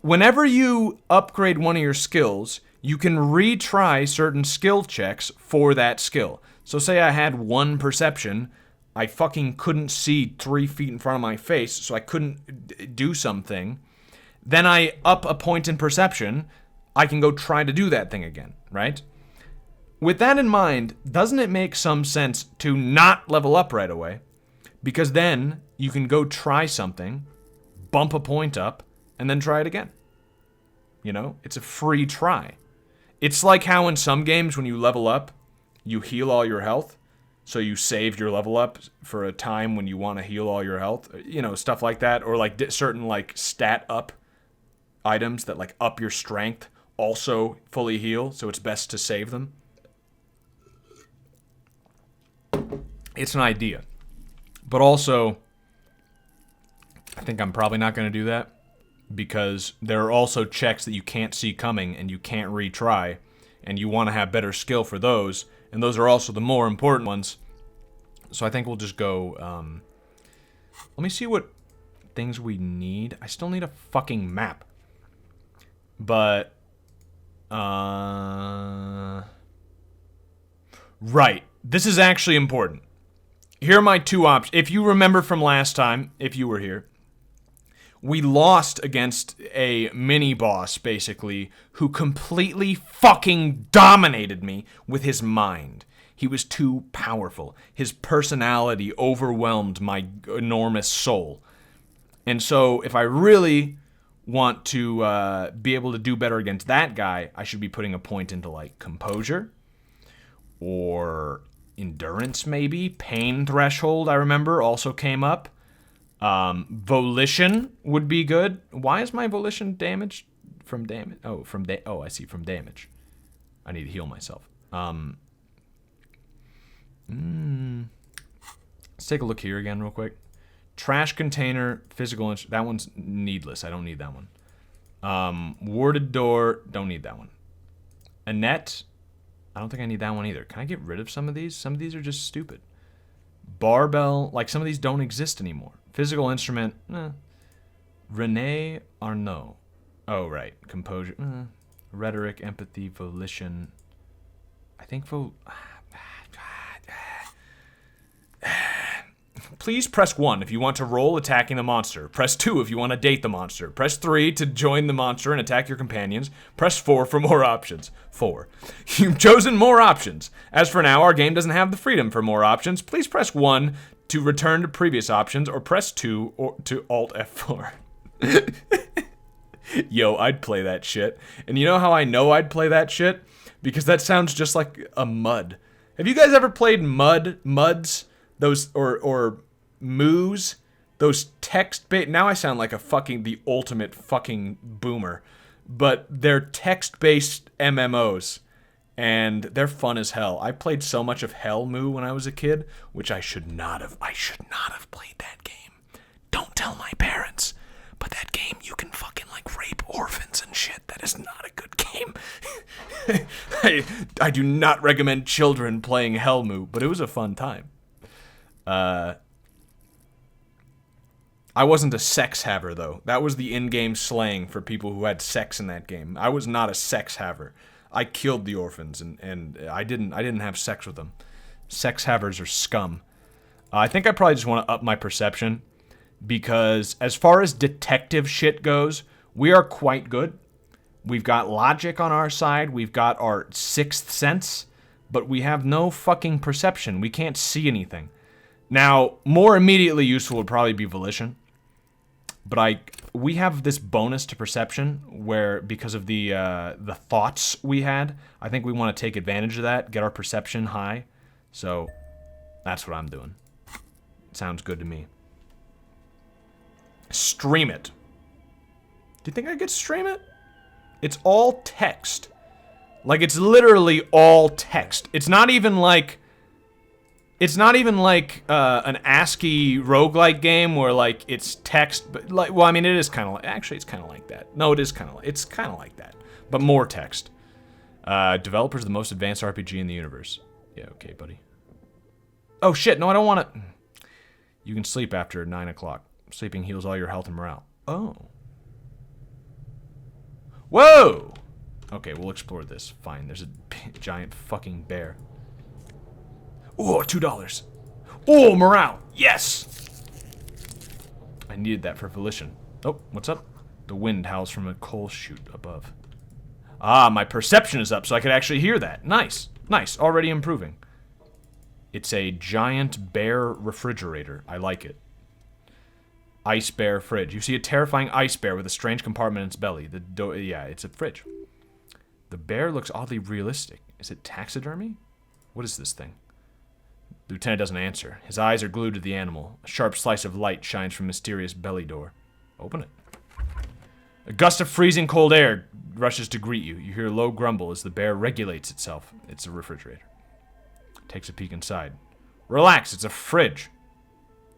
whenever you upgrade one of your skills, you can retry certain skill checks for that skill. So say I had 1 perception, I fucking couldn't see 3 feet in front of my face, so I couldn't do something. Then I up a point in perception, I can go try to do that thing again, right? With that in mind, doesn't it make some sense to not level up right away? Because then you can go try something, bump a point up, and then try it again. You know, it's a free try. It's like how in some games when you level up, you heal all your health. So you save your level up for a time when you want to heal all your health. You know, stuff like that. Or like certain like stat up items that like up your strength also fully heal. So it's best to save them. It's an idea. But also, I think I'm probably not going to do that. Because there are also checks that you can't see coming and you can't retry. And you want to have better skill for those. And those are also the more important ones. So I think we'll just go, let me see what things we need. I still need a fucking map. But Right. This is actually important. Here are my two options. If you remember from last time, if you were here, we lost against a mini-boss, basically, who completely fucking dominated me with his mind. He was too powerful. His personality overwhelmed my enormous soul. And so, if I really want to be able to do better against that guy, I should be putting a point into, like, composure or endurance, maybe. Pain threshold, I remember, also came up. Volition would be good. Why is my volition damaged? From damage? Oh, I see, from damage. I need to heal myself. Let's take a look here again real quick. Trash container, physical, that one's needless. I don't need that one. Warded door, don't need that one. A net, I don't think I need that one either. Can I get rid of some of these? Some of these are just stupid. Barbell, like some of these don't exist anymore. Physical instrument, Rene Arnaud. Oh, right. Composure, rhetoric, empathy, volition. I think Please press 1 if you want to roll attacking the monster. Press 2 if you want to date the monster. Press 3 to join the monster and attack your companions. Press 4 for more options. 4. You've chosen more options. As for now, our game doesn't have the freedom for more options. Please press 1 to return to previous options, or press 2 or to Alt F4. Yo, I'd play that shit. And you know how I know I'd play that shit? Because that sounds just like a mud. Have you guys ever played muds? Those, or moos? Those text-based... Now I sound like the ultimate fucking boomer. But they're text-based MMOs. And they're fun as hell. I played so much of Hellmoo when I was a kid, which I should not have played that game. Don't tell my parents. But that game, you can fucking, like, rape orphans and shit. That is not a good game. I do not recommend children playing Hellmoo, but it was a fun time. I wasn't a sex haver, though. That was the in-game slang for people who had sex in that game. I was not a sex haver. I killed the orphans, and I didn't have sex with them. Sex havers are scum. I think I probably just want to up my perception, because as far as detective shit goes, we are quite good. We've got logic on our side. We've got our sixth sense, but we have no fucking perception. We can't see anything. Now, more immediately useful would probably be volition. But we have this bonus to perception where, because of the thoughts we had, I think we want to take advantage of that, get our perception high. So that's what I'm doing. Sounds good to me. Stream it. Do you think I could stream it? It's all text. Like, it's literally all text. It's not even like an ASCII roguelike game where, like, it's text, but, like, well, I mean, it is kind of like, actually, it's kind of like that. No, it's kind of like that, but more text. Developers of the most advanced RPG in the universe. Yeah, okay, buddy. Oh, shit, no, I don't want to. You can sleep after 9 o'clock. Sleeping heals all your health and morale. Oh. Whoa! Okay, we'll explore this. Fine, there's a giant fucking bear. Oh, $2. Oh, morale. Yes! I needed that for volition. Oh, what's up? The wind howls from a coal chute above. Ah, my perception is up, so I could actually hear that. Nice. Nice. Already improving. It's a giant bear refrigerator. I like it. Ice bear fridge. You see a terrifying ice bear with a strange compartment in its belly. Yeah, it's a fridge. The bear looks oddly realistic. Is it taxidermy? What is this thing? Lieutenant doesn't answer. His eyes are glued to the animal. A sharp slice of light shines from mysterious belly door. Open it. A gust of freezing cold air rushes to greet you. You hear a low grumble as the bear regulates itself. It's a refrigerator. Takes a peek inside. Relax, it's a fridge.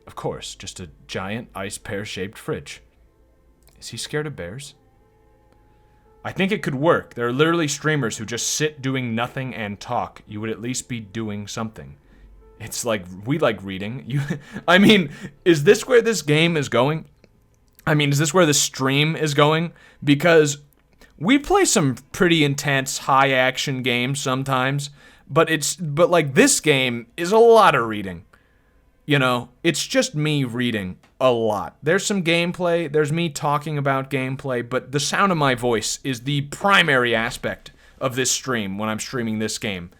Of course, just a giant ice pear-shaped fridge. Is he scared of bears? I think it could work. There are literally streamers who just sit doing nothing and talk. You would at least be doing something. It's like, we like reading. I mean, is this where this game is going? I mean, is this where the stream is going? Because We play some pretty intense, high-action games sometimes, but like this game is a lot of reading. You know, it's just me reading a lot. There's some gameplay, there's me talking about gameplay, but the sound of my voice is the primary aspect of this stream when I'm streaming this game.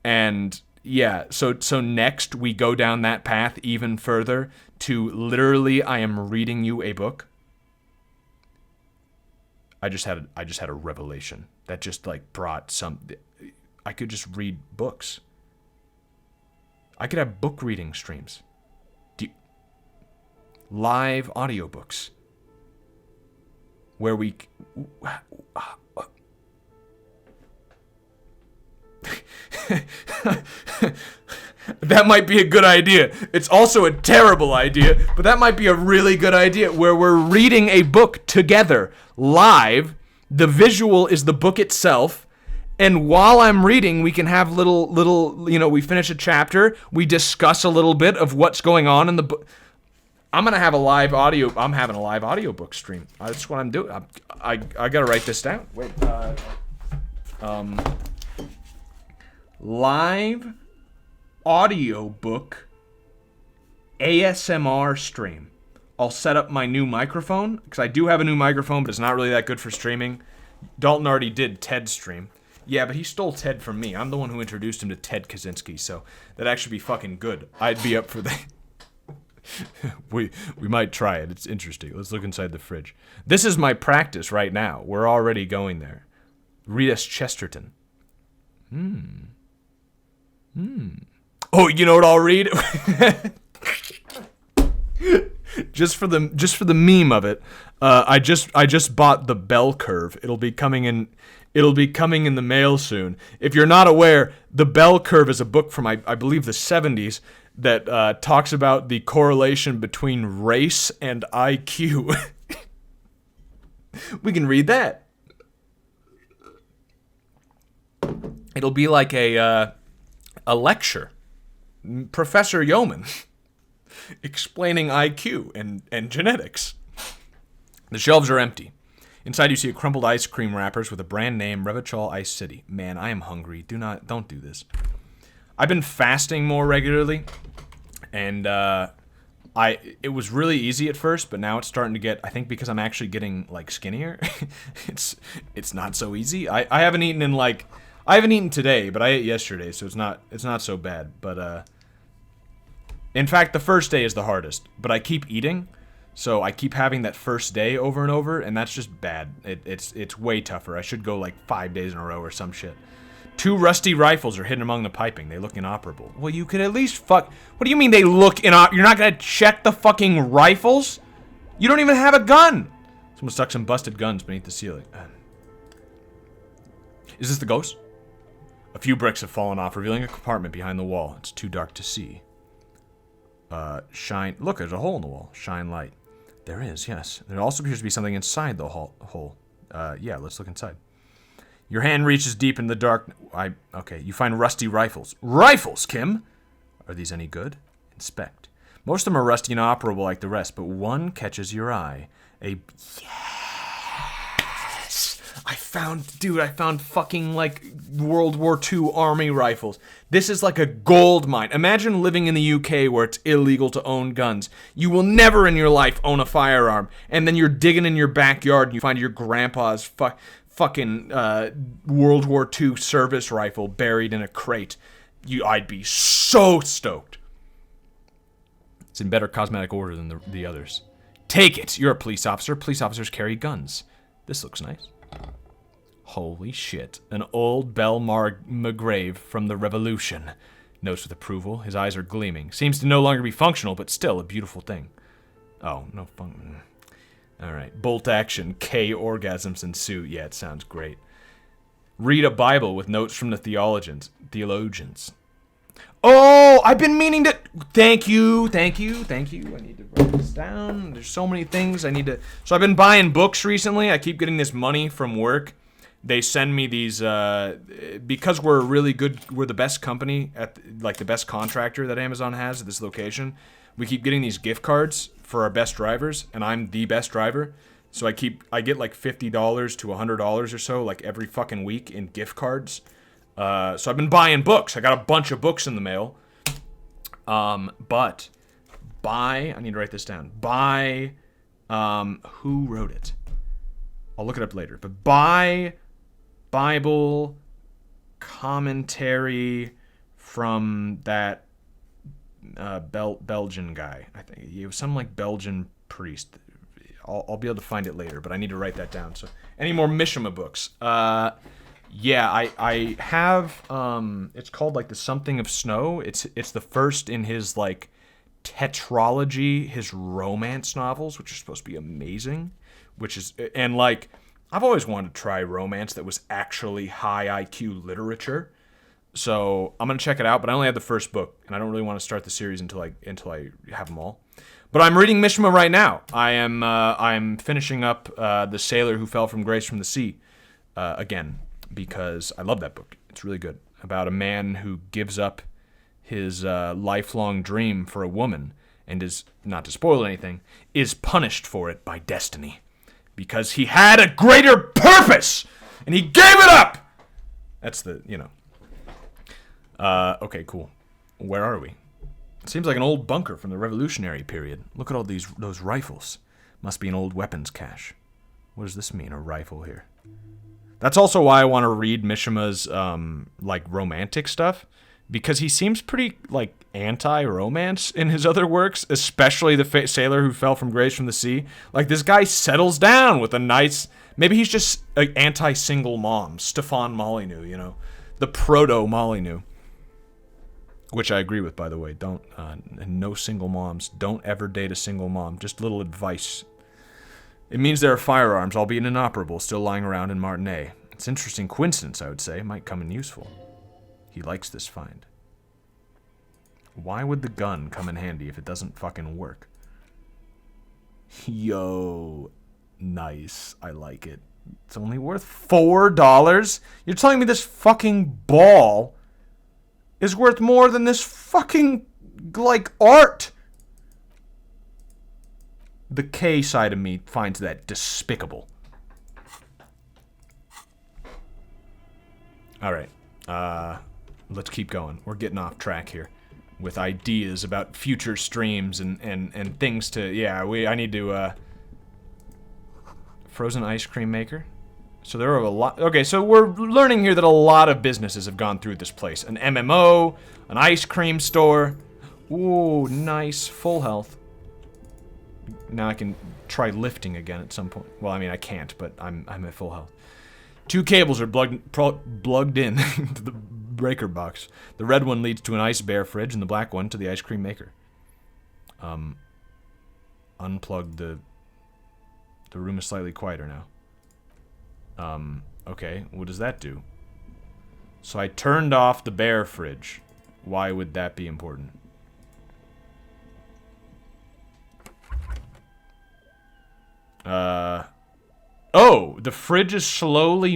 And yeah, so next we go down that path even further to literally I am reading you a book. I just had a revelation that just like brought I could just read books. I could have book reading streams. Live audiobooks. Where we... That might be a good idea. It's also a terrible idea, but that might be a really good idea where we're reading a book together, live. The visual is the book itself. And while I'm reading, we can have little, you know, we finish a chapter, we discuss a little bit of what's going on in the book. I'm having a live audiobook stream. That's what I'm doing. I gotta write this down. Wait, live audiobook ASMR stream. I'll set up my new microphone, because I do have a new microphone, but it's not really that good for streaming. Dalton already did TED stream. Yeah, but he stole Ted from me. I'm the one who introduced him to Ted Kaczynski, so that'd actually be fucking good. I'd be up for that. we might try it. It's interesting. Let's look inside the fridge. This is my practice right now. We're already going there. Read us Chesterton. Oh, you know what I'll read? just for the meme of it. I just bought the Bell Curve. It'll be coming in the mail soon. If you're not aware, the Bell Curve is a book from I believe the 70s that talks about the correlation between race and IQ. We can read that. It'll be like a lecture. Professor Yeoman explaining IQ and genetics. The shelves are empty. Inside you see a crumpled ice cream wrappers with a brand name, Revachol Ice City. Man, I am hungry. Don't do this. I've been fasting more regularly, and it was really easy at first, but now it's starting to get, I think because I'm actually getting like skinnier, it's not so easy. I haven't eaten today, but I ate yesterday, so it's not so bad. But in fact, the first day is the hardest, but I keep eating. So I keep having that first day over and over, and that's just bad. It's way tougher. I should go like 5 days in a row or some shit. 2 rusty rifles are hidden among the piping. They look inoperable. Well, you could at least fuck... What do you mean they look inoperable? You're not gonna check the fucking rifles? You don't even have a gun! Someone stuck some busted guns beneath the ceiling. Is this the ghost? A few bricks have fallen off, revealing a compartment behind the wall. It's too dark to see. Shine... Look, there's a hole in the wall. Shine light. There is, yes. There also appears to be something inside the hole. Yeah, let's look inside. Your hand reaches deep in the dark. Okay, you find rusty rifles. Rifles, Kim! Are these any good? Inspect. Most of them are rusty and inoperable like the rest, but one catches your eye. Yes! I found fucking, like, World War II army rifles. This is like a gold mine. Imagine living in the UK where it's illegal to own guns. You will never in your life own a firearm. And then you're digging in your backyard and you find your grandpa's fucking World War II service rifle buried in a crate. I'd be so stoked. It's in better cosmetic order than the others. Take it. You're a police officer. Police officers carry guns. This looks nice. Holy shit. An old Bell Migraine from the Revolution. Notes with approval. His eyes are gleaming. Seems to no longer be functional, but still a beautiful thing. Oh, no fun. Alright. Bolt action. K orgasms ensue. Yeah, it sounds great. Read a Bible with notes from the theologians. Oh, I've been meaning to... Thank you. I need to write this down. There's so many things I need to... So I've been buying books recently. I keep getting this money from work. They send me these, because we're the best company, the best contractor that Amazon has at this location, we keep getting these gift cards for our best drivers, and I'm the best driver. So I get like $50 to $100 or so like every fucking week in gift cards. So I've been buying books. I got a bunch of books in the mail. But I need to write this down. Who wrote it? I'll look it up later. But buy Bible commentary from that Belgian guy. I think he was some like Belgian priest. I'll be able to find it later, but I need to write that down. So any more Mishima books? Yeah, I have. It's called like the Something of Snow. It's the first in his like tetralogy, his romance novels, which are supposed to be amazing. And like I've always wanted to try romance that was actually high IQ literature. So I'm gonna check it out, but I only have the first book, and I don't really want to start the series until I have them all. But I'm reading Mishima right now. I'm finishing up The Sailor Who Fell from Grace from the Sea again, because I love that book. It's really good. About a man who gives up his lifelong dream for a woman and is, not to spoil anything, is punished for it by destiny. Because he had a greater purpose, and he gave it up! That's the, okay, cool. Where are we? It seems like an old bunker from the Revolutionary period. Look at all those rifles. Must be an old weapons cache. What does this mean, a rifle here? That's also why I want to read Mishima's, like, romantic stuff. Because he seems pretty, like, anti-romance in his other works. Especially The Sailor Who Fell from Grace from the Sea. Like, this guy settles down with a nice... Maybe he's just an anti-single mom. Stefan Molyneux, The proto-Molyneux. Which I agree with, by the way. Don't, no single moms. Don't ever date a single mom. Just a little advice. It means there are firearms, albeit inoperable, still lying around in Martinez. It's an interesting coincidence, I would say. It might come in useful. He likes this find. Why would the gun come in handy if it doesn't fucking work? Yo. Nice. I like it. It's only worth $4? You're telling me this fucking ball is worth more than this fucking, like, art? The K side of me finds that despicable. Alright. Let's keep going. We're getting off track here. With ideas about future streams and things to... Yeah, I need to, frozen ice cream maker. So there are a lot... Okay, so we're learning here that a lot of businesses have gone through this place. An MMO, an ice cream store. Ooh, nice. Full health. Now I can try lifting again at some point. Well, I mean, I can't, but I'm at full health. 2 cables are plugged in to the breaker box. The red one leads to an ice bear fridge, and the black one to the ice cream maker. Unplug the room is slightly quieter now. Okay, what does that do? So I turned off the bear fridge. Why would that be important? Oh, the fridge is slowly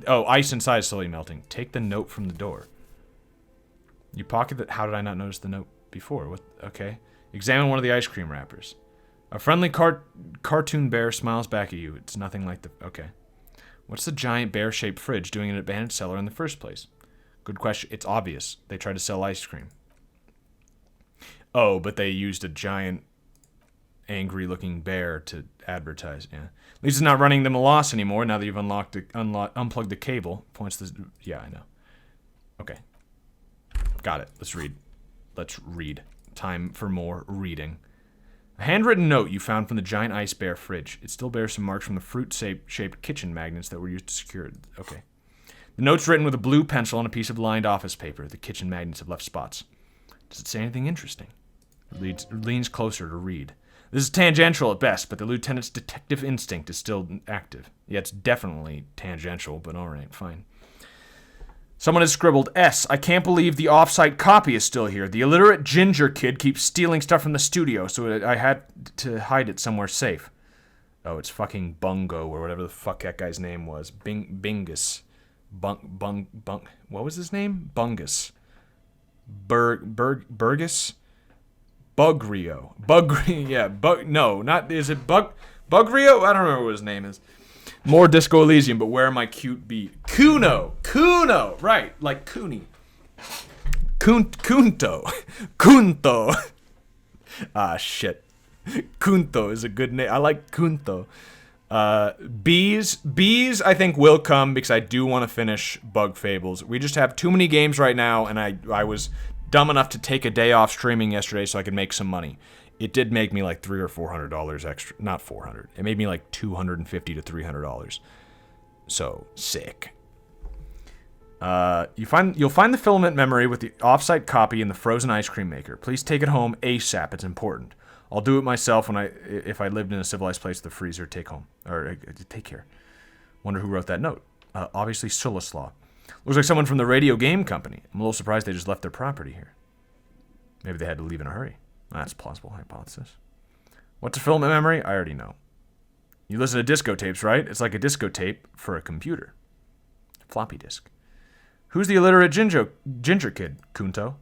ice inside is slowly melting. Take the note from the door. You pocket the... How did I not notice the note before? What? Okay. Examine one of the ice cream wrappers. A friendly cartoon bear smiles back at you. It's nothing like the... Okay. What's the giant bear-shaped fridge doing in an abandoned cellar in the first place? Good question. It's obvious. They tried to sell ice cream. Oh, but they used a giant, angry-looking bear to advertise. Yeah. At least it's not running them a loss anymore now that you've unplugged the cable. Points to... Yeah, I know. Okay. Got it. Let's read. Let's read. Time for more reading. A handwritten note you found from the giant ice bear fridge. It still bears some marks from the fruit-shaped kitchen magnets that were used to secure it. Okay. The note's written with a blue pencil on a piece of lined office paper. The kitchen magnets have left spots. Does it say anything interesting? Leans closer to read. This is tangential at best, but the lieutenant's detective instinct is still active. Yeah, it's definitely tangential, but alright, fine. Someone has scribbled, S. I can't believe the off-site copy is still here. The illiterate ginger kid keeps stealing stuff from the studio, so I had to hide it somewhere safe. Oh, it's fucking Bungo, or whatever the fuck that guy's name was. Bingus. What was his name? Bungus. Burgess? Bugrio. Yeah, no, not, is it Bugrio? I don't remember what his name is. More Disco Elysium, but where are my cute bees? Kuno! Right, like Cooney. Kunto. Kunto. Ah, shit. Kunto is a good name. I like Kunto. Bees, I think, will come because I do want to finish Bug Fables. We just have too many games right now, and I was dumb enough to take a day off streaming yesterday so I could make some money. It did make me like $300 or $400 extra. Not $400. It made me like $250 to $300. So, sick. You'll find the filament memory with the offsite copy in the frozen ice cream maker. Please take it home ASAP. It's important. I'll do it myself if I lived in a civilized place with a freezer. Take care. Wonder who wrote that note. Obviously Sulislaw. Looks like someone from the radio game company. I'm a little surprised they just left their property here. Maybe they had to leave in a hurry. That's a plausible hypothesis. What's a filament memory? I already know. You listen to disco tapes, right? It's like a disco tape for a computer. Floppy disk. Who's the illiterate ginger kid, Kunto?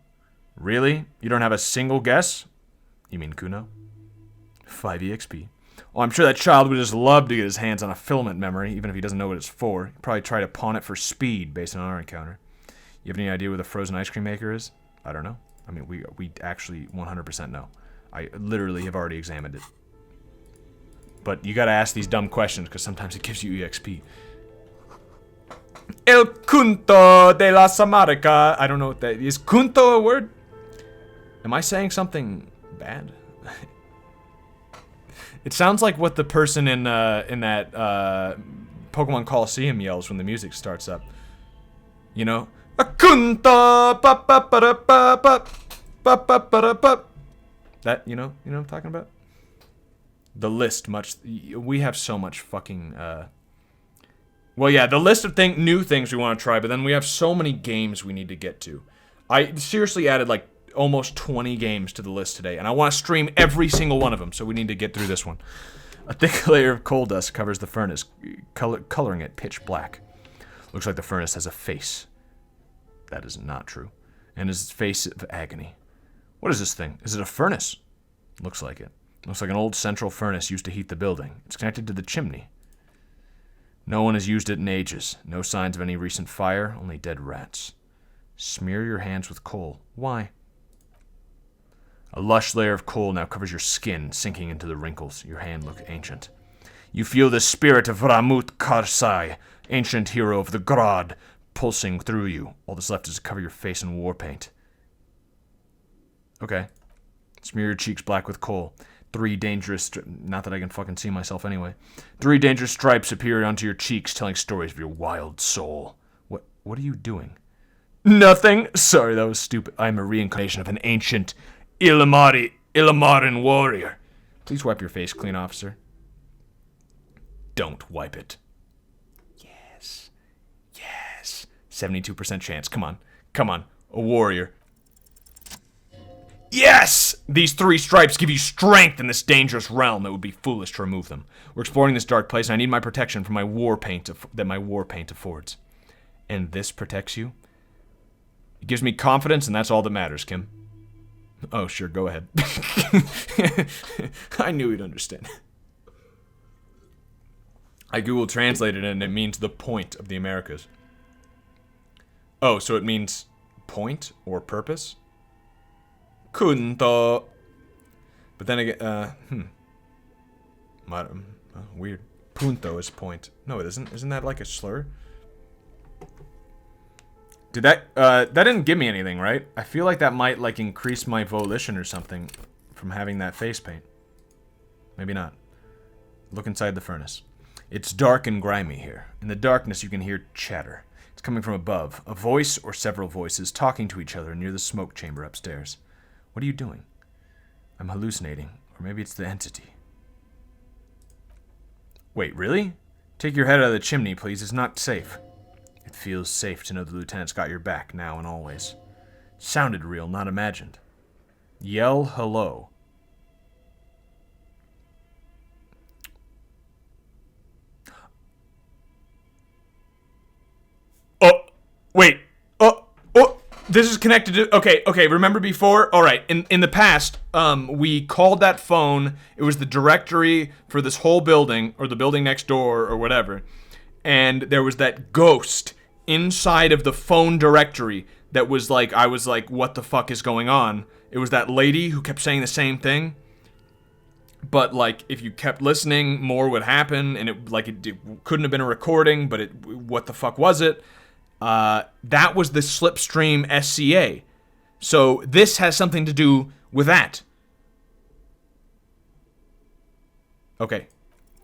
Really? You don't have a single guess? You mean Kuno? 5 EXP. Oh, I'm sure that child would just love to get his hands on a filament memory, even if he doesn't know what it's for. He'd probably try to pawn it for speed based on our encounter. You have any idea where the frozen ice cream maker is? I don't know. I mean, we actually 100% know. I literally have already examined it. But you gotta ask these dumb questions, because sometimes it gives you EXP. El Kunto de la Samarica. I don't know what that is. Kunto a word? Am I saying something bad? It sounds like what the person in that Pokemon Coliseum yells when the music starts up. You know? Kunto! That, you know what I'm talking about? The list, we have so much fucking, well, yeah, the list of new things we want to try, but then we have so many games we need to get to. I seriously added, like, almost 20 games to the list today, and I want to stream every single one of them, so we need to get through this one. A thick layer of coal dust covers the furnace, coloring it pitch black. Looks like the furnace has a face. That is not true. And is a face of agony. What is this thing? Is it a furnace? Looks like it. Looks like an old central furnace used to heat the building. It's connected to the chimney. No one has used it in ages. No signs of any recent fire, only dead rats. Smear your hands with coal. Why? A lush layer of coal now covers your skin, sinking into the wrinkles. Your hand looks ancient. You feel the spirit of Ramut Karsai, ancient hero of the Grad, pulsing through you. All that's left is to cover your face in war paint. Okay. Smear your cheeks black with coal. 3 dangerous... Not that I can fucking see myself anyway. 3 dangerous stripes appear onto your cheeks, telling stories of your wild soul. What are you doing? Nothing! Sorry, that was stupid. I'm a reincarnation of an ancient Ilamaran warrior. Please wipe your face clean, officer. Don't wipe it. Yes. Yes. 72% chance. Come on. Come on. A warrior. Yes! These 3 stripes give you strength in this dangerous realm. It would be foolish to remove them. We're exploring this dark place, and I need my protection from my war paint that my war paint affords. And this protects you? It gives me confidence, and that's all that matters, Kim. Oh, sure, go ahead. I knew he'd understand. I Google translated it, and it means the point of the Americas. Oh, so it means point or purpose? Kunto. But then again, weird. Punto is point. No, it isn't. Isn't that like a slur? Did that didn't give me anything, right? I feel like that might, like, increase my volition or something from having that face paint. Maybe not. Look inside the furnace. It's dark and grimy here. In the darkness, you can hear chatter. It's coming from above. A voice or several voices talking to each other near the smoke chamber upstairs. What are you doing? I'm hallucinating. Or maybe it's the entity. Wait, really? Take your head out of the chimney, please. It's not safe. It feels safe to know the lieutenant's got your back, now and always. Sounded real, not imagined. Yell hello. Oh, wait. This is connected to... Okay, remember before? All right, in the past, we called that phone. It was the directory for this whole building, or the building next door, or whatever. And there was that ghost inside of the phone directory that was like, I was like, what the fuck is going on? It was that lady who kept saying the same thing. But, like, if you kept listening, more would happen, and it couldn't have been a recording, but what the fuck was it? That was the Slipstream SCA. So this has something to do with that. Okay,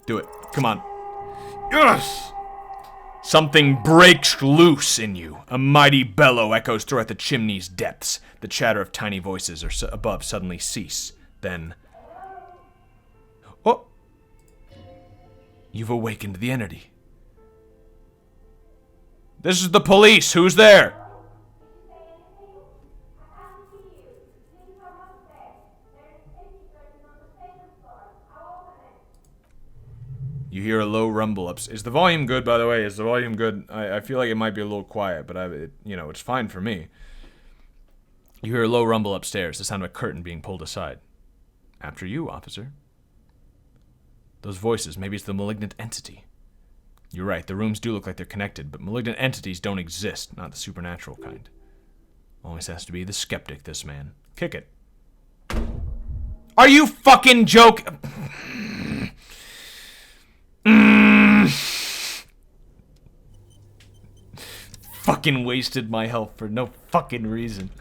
do it. Come on. Yes! Something breaks loose in you. A mighty bellow echoes throughout the chimney's depths. The chatter of tiny voices above suddenly cease. Then... Oh! You've awakened the entity. This is the police. Who's there? You hear a low rumble up. Is the volume good, by the way? Is the volume good? I feel like it might be a little quiet, but it's fine for me. You hear a low rumble upstairs, the sound of a curtain being pulled aside. After you, officer. Those voices, maybe it's the malignant entity. You're right, the rooms do look like they're connected, but malignant entities don't exist, not the supernatural kind. Always has to be the skeptic, this man. Kick it. Are you fucking joking? Fucking wasted my health for no fucking reason.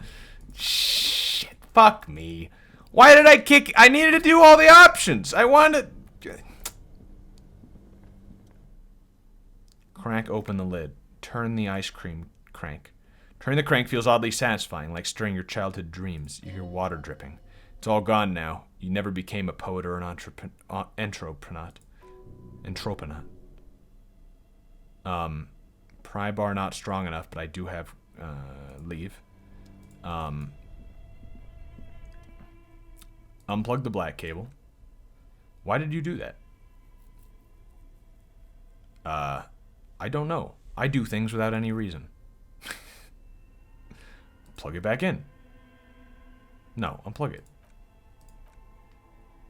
Shit, fuck me. Why did I kick? I needed to do all the options. I wanted to... Crack open the lid. Turn the ice cream crank. Turning the crank feels oddly satisfying, like stirring your childhood dreams. You hear water dripping. It's all gone now. You never became a poet or an entroponaut. Pry bar not strong enough, but I do have leave. Unplug the black cable. Why did you do that? I don't know. I do things without any reason. Plug it back in. No, unplug it.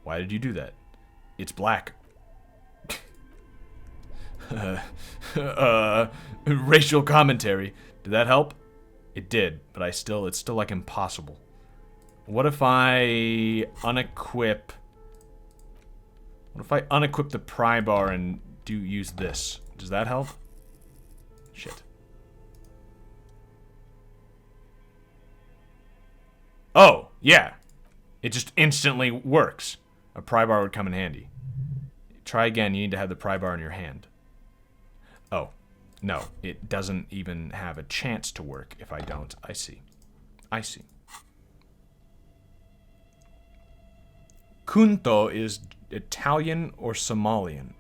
Why did you do that? It's black. Racial commentary. Did that help? It did, but it's still like impossible. What if I unequip the pry bar and use this? Does that help? Shit. Oh, yeah. It just instantly works. A pry bar would come in handy. Try again, you need to have the pry bar in your hand. Oh, no, it doesn't even have a chance to work if I don't. I see. Kunto is Italian or Somalian.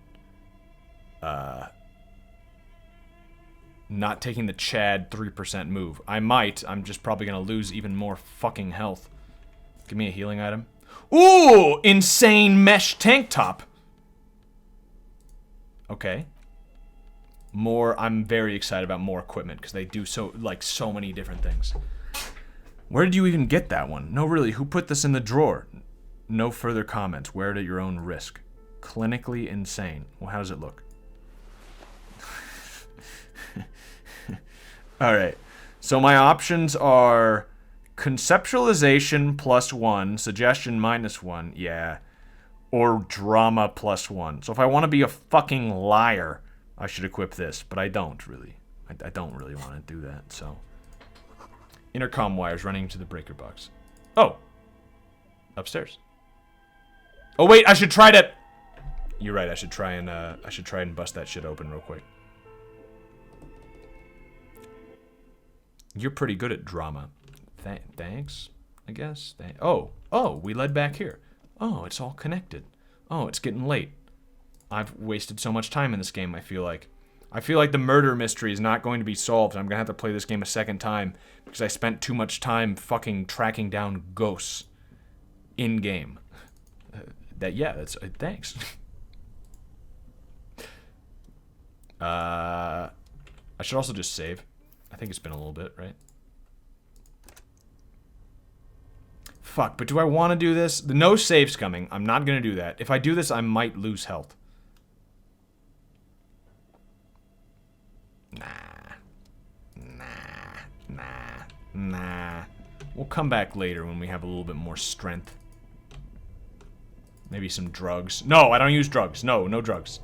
Not taking the Chad 3% move. I might. I'm just probably gonna lose even more fucking health. Give me a healing item. Ooh! Insane mesh tank top. Okay. I'm very excited about more equipment because they do so many different things. Where did you even get that one? No, really, who put this in the drawer? No further comments. Wear it at your own risk. Clinically insane. Well, how does it look? Alright. So my options are conceptualization +1, suggestion -1, yeah. Or drama +1. So if I want to be a fucking liar, I should equip this, but I don't really. I don't really want to do that, so. Intercom wires running to the breaker box. Oh. Upstairs. Oh wait, I should try to... You're right, I should try and bust that shit open real quick. You're pretty good at drama. Thanks, I guess. Oh, we led back here. Oh, it's all connected. Oh, it's getting late. I've wasted so much time in this game, I feel like. I feel like the murder mystery is not going to be solved. I'm going to have to play this game a second time because I spent too much time fucking tracking down ghosts in-game. That's... thanks. I should also just save. I think it's been a little bit, right? Fuck, but do I want to do this? The no save's coming. I'm not going to do that. If I do this, I might lose health. Nah. We'll come back later when we have a little bit more strength. Maybe some drugs. No, I don't use drugs. No drugs.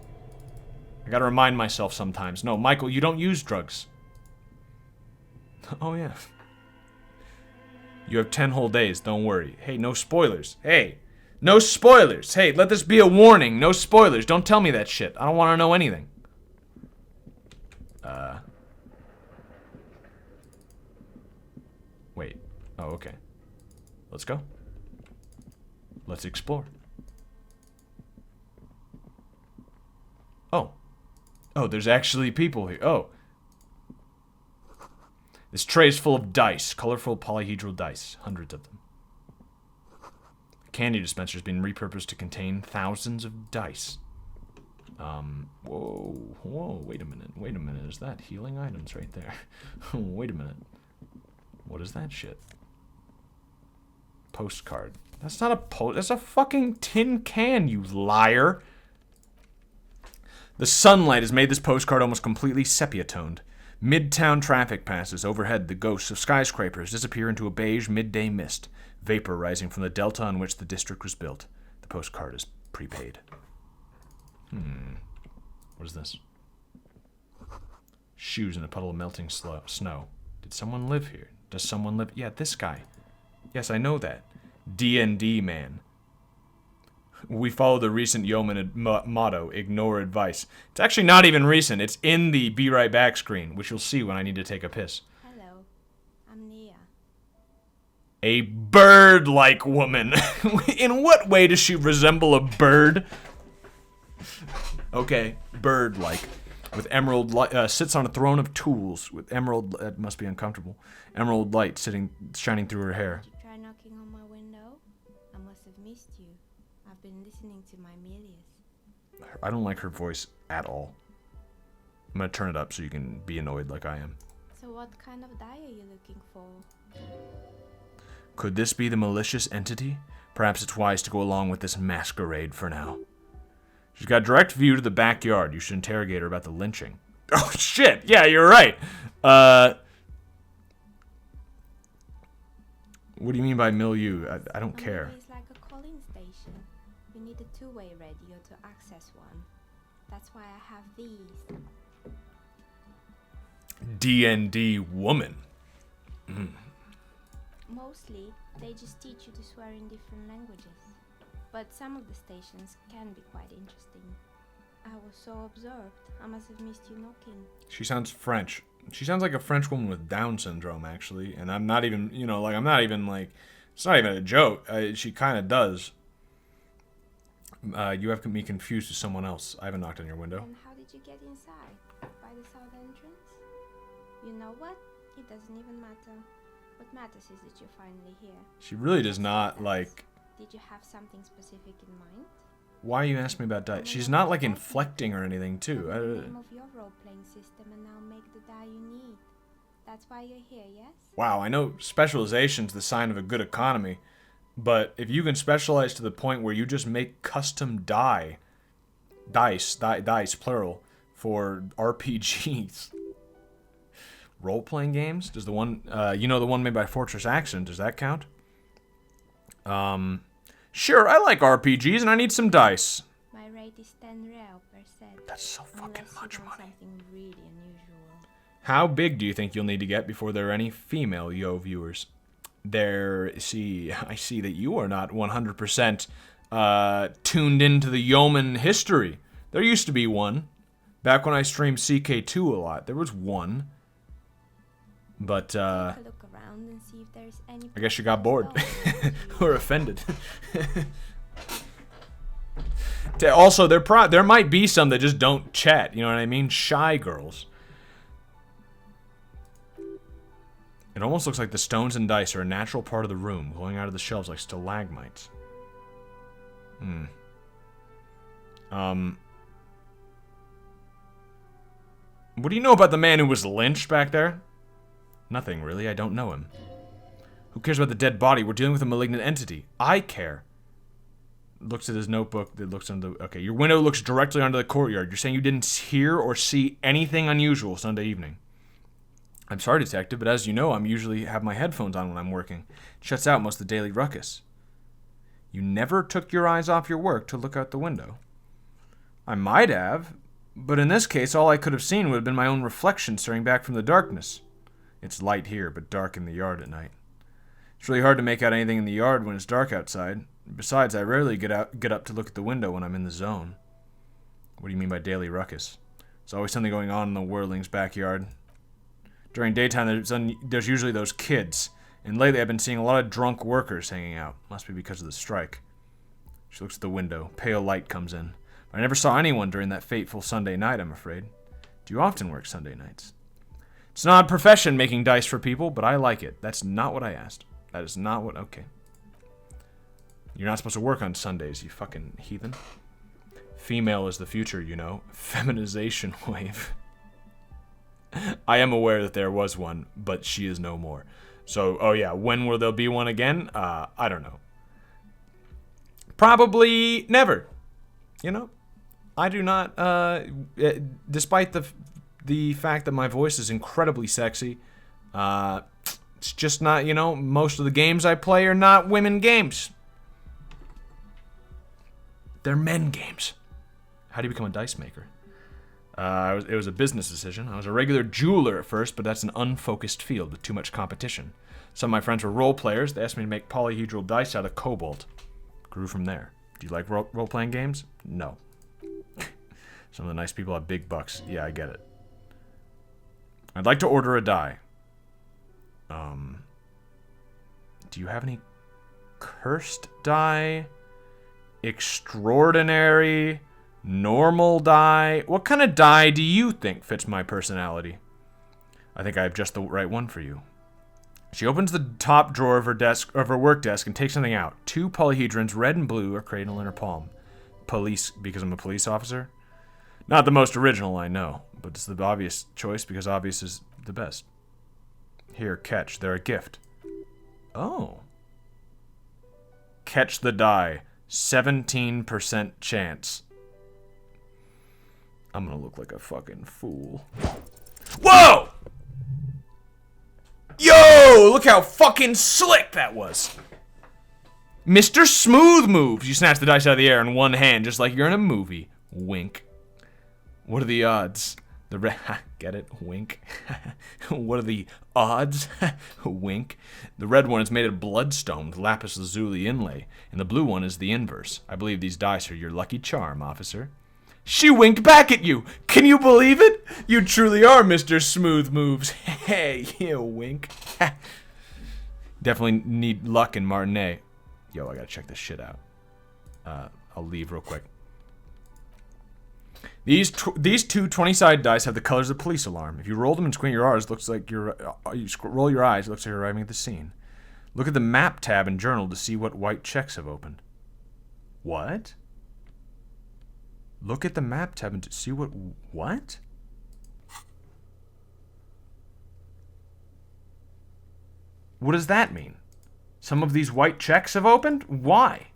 I gotta remind myself sometimes. No, Michael, you don't use drugs. Oh, yeah. You have 10 whole days, don't worry. Hey, no spoilers. Hey, no spoilers. Hey, let this be a warning. No spoilers. Don't tell me that shit. I don't want to know anything. Wait. Oh, okay. Let's go. Let's explore. Oh. Oh, there's actually people here. Oh. This tray is full of dice. Colorful polyhedral dice. Hundreds of them. The candy dispenser has been repurposed to contain thousands of dice. Whoa, wait a minute. Is that healing items right there? Wait a minute. What is that shit? Postcard. That's not a that's a fucking tin can, you liar. The sunlight has made this postcard almost completely sepia-toned. Midtown traffic passes. Overhead, the ghosts of skyscrapers disappear into a beige midday mist, vapor rising from the delta on which the district was built. The postcard is prepaid. What is this? Shoes in a puddle of melting snow. Did someone live here? Does someone live? Yeah, this guy. Yes, I know that. D&D man. We follow the recent yeoman motto, ignore advice. It's actually not even recent. It's in the be right back screen, which you'll see when I need to take a piss. Hello, I'm Nia. A bird-like woman. In what way does she resemble a bird? Okay, bird-like. With emerald light, sits on a throne of tools. With emerald, that must be uncomfortable. Emerald light shining through her hair. Did you try knocking on my window? I must have missed you. I've been listening to my Melius. I don't like her voice at all. I'm gonna turn it up so you can be annoyed like I am. So what kind of die are you looking for? Could this be the malicious entity? Perhaps it's wise to go along with this masquerade for now. She's got direct view to the backyard. You should interrogate her about the lynching. Oh, shit! Yeah, you're right! What do you mean by milieu? I don't care. It's like a calling station. You need a two-way radio to access one. That's why I have these. D&D woman. Mostly, they just teach you to swear in different languages. But some of the stations can be quite interesting. I was so absorbed, I must have missed you knocking. She sounds French. She sounds like a French woman with Down syndrome, actually. And I'm not even, it's not even a joke. She kind of does. You have me confused with someone else. I haven't knocked on your window. And how did you get inside? By the south entrance? You know what? It doesn't even matter. What matters is that you're finally here. She really does not, Did you have something specific in mind? Why are you asking me about dice? She's not, inflecting or anything, too. The name of your role-playing system and now make the die you need. That's why you're here, yes? Wow, I know specialization's the sign of a good economy, but if you can specialize to the point where you just make custom dice, plural, for RPGs, role-playing games, does the one, the one made by Fortress Action, does that count? Sure, I like RPGs and I need some dice. My rate is 10 real per set. That's so fucking much money. Something really unusual. How big do you think you'll need to get before there are any female Yo viewers? I see that you are not 100% tuned into the yeoman history. There used to be one. Back when I streamed CK2 a lot, there was one. But, Take a look around and see if there's any. I guess you got bored. Or offended. Also, there might be some that just don't chat, you know what I mean? Shy girls. It almost looks like the stones and dice are a natural part of the room, glowing out of the shelves like stalagmites. What do you know about the man who was lynched back there? Nothing, really. I don't know him. Who cares about the dead body? We're dealing with a malignant entity. I care. Looks at his notebook. That looks under the... Okay, your window looks directly onto the courtyard. You're saying you didn't hear or see anything unusual Sunday evening. I'm sorry, Detective, but as you know, I'm usually have my headphones on when I'm working. It shuts out most of the daily ruckus. You never took your eyes off your work to look out the window. I might have, but in this case, all I could have seen would have been my own reflection staring back from the darkness. It's light here, but dark in the yard at night. It's really hard to make out anything in the yard when it's dark outside. Besides, I rarely get up to look at the window when I'm in the zone. What do you mean by daily ruckus? There's always something going on in the Whirling's backyard. During daytime, there's usually those kids, and lately I've been seeing a lot of drunk workers hanging out. Must be because of the strike. She looks at the window. Pale light comes in. I never saw anyone during that fateful Sunday night, I'm afraid. Do you often work Sunday nights? It's an odd profession, making dice for people, but I like it. That's not what I asked. That is not what... Okay. You're not supposed to work on Sundays, you fucking heathen. Female is the future, you know. Feminization wave. I am aware that there was one, but she is no more. So, oh yeah, when will there be one again? I don't know. Probably never. You know? I do not, despite the fact that my voice is incredibly sexy, it's just not, you know, most of the games I play are not women games. They're men games. How do you become a dice maker? It was a business decision. I was a regular jeweler at first, but that's an unfocused field with too much competition. Some of my friends were role players. They asked me to make polyhedral dice out of cobalt. Grew from there. Do you like role-playing games? No. Some of the nice people have big bucks. Yeah, I get it. I'd like to order a die. Do you have any cursed die? Extraordinary? Normal die? What kind of die do you think fits my personality? I think I have just the right one for you. She opens the top drawer of her work desk and takes something out. 2 polyhedrons, red and blue, are cradled in her palm. Police, because I'm a police officer? Not the most original, I know, but it's the obvious choice because obvious is the best. Here, catch. They're a gift. Oh. Catch the die. 17% chance. I'm gonna look like a fucking fool. Whoa! Yo! Look how fucking slick that was. Mr. Smooth Moves. You snatch the dice out of the air in one hand, just like you're in a movie. Wink. What are the odds? Get it? Wink. What are the odds? Wink. The red one is made of bloodstone with lapis lazuli inlay, and the blue one is the inverse. I believe these dice are your lucky charm, officer. She winked back at you. Can you believe it? You truly are Mr. Smooth Moves. Hey, you wink. Definitely need luck in Martinet. Yo, I gotta check this shit out. I'll leave real quick. These two 20-sided dice have the colors of the police alarm. If you roll them and squint your eyes, looks like roll your eyes, it looks like you're arriving at the scene. Look at the map tab in journal to see what white checks have opened. What? Look at the map tab and to see what? What does that mean? Some of these white checks have opened? Why?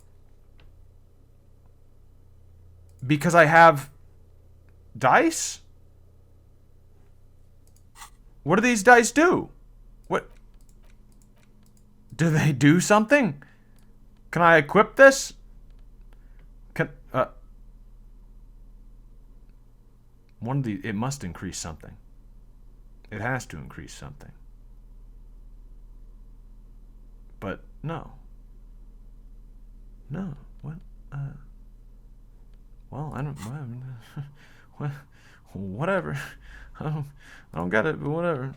Because I have dice? What do these dice do? What? Do they do something? Can I equip this? One of the... It must increase something. It has to increase something. But, no. No. What? Well, I don't... Well, whatever. I don't get it, but whatever.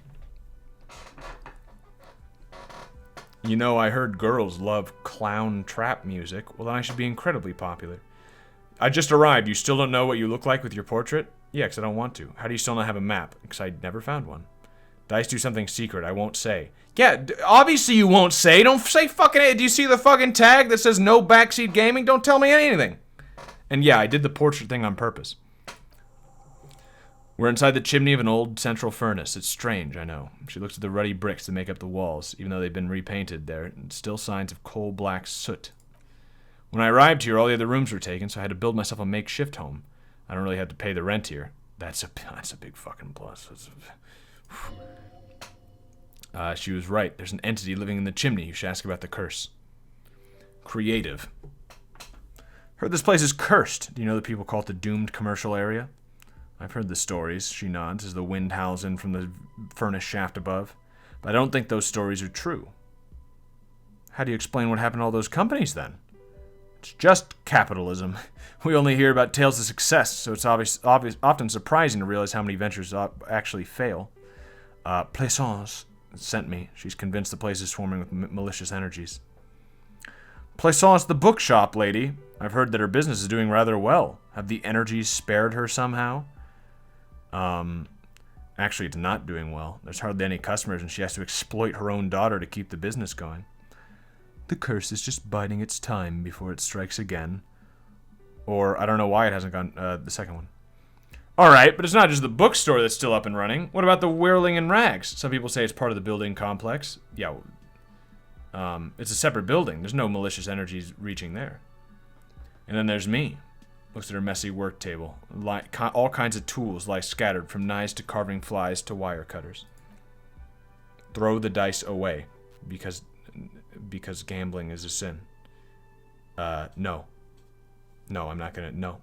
You know, I heard girls love clown trap music. Well, then I should be incredibly popular. I just arrived. You still don't know what you look like with your portrait? Yeah, because I don't want to. How do you still not have a map? Because I never found one. Dice do something secret. I won't say. Yeah, obviously you won't say. Don't say fucking it. Do you see the fucking tag that says no backseat gaming? Don't tell me anything. And yeah, I did the portrait thing on purpose. We're inside the chimney of an old central furnace. It's strange, I know. She looks at the ruddy bricks that make up the walls. Even though they've been repainted, there are still signs of coal-black soot. When I arrived here, all the other rooms were taken, so I had to build myself a makeshift home. I don't really have to pay the rent here. That's a big fucking plus. She was right. There's an entity living in the chimney. You should ask about the curse. Creative. Heard this place is cursed. Do you know that people call it the doomed commercial area? I've heard the stories, she nods, as the wind howls in from the furnace shaft above. But I don't think those stories are true. How do you explain what happened to all those companies, then? It's just capitalism. We only hear about tales of success, so it's often surprising to realize how many ventures actually fail. Plaisance sent me. She's convinced the place is swarming with malicious energies. Plaisance, the bookshop lady. I've heard that her business is doing rather well. Have the energies spared her somehow? Actually, it's not doing well. There's hardly any customers, and she has to exploit her own daughter to keep the business going. The curse is just biding its time before it strikes again. Or, I don't know why it hasn't gone, the second one. Alright, but it's not just the bookstore that's still up and running. What about the Whirling in Rags? Some people say it's part of the building complex. Yeah, it's a separate building. There's no malicious energies reaching there. And then there's me. Looks at her messy work table. All kinds of tools lie scattered, from knives to carving flies to wire cutters. Throw the dice away, because gambling is a sin. No. No, I'm not gonna, no.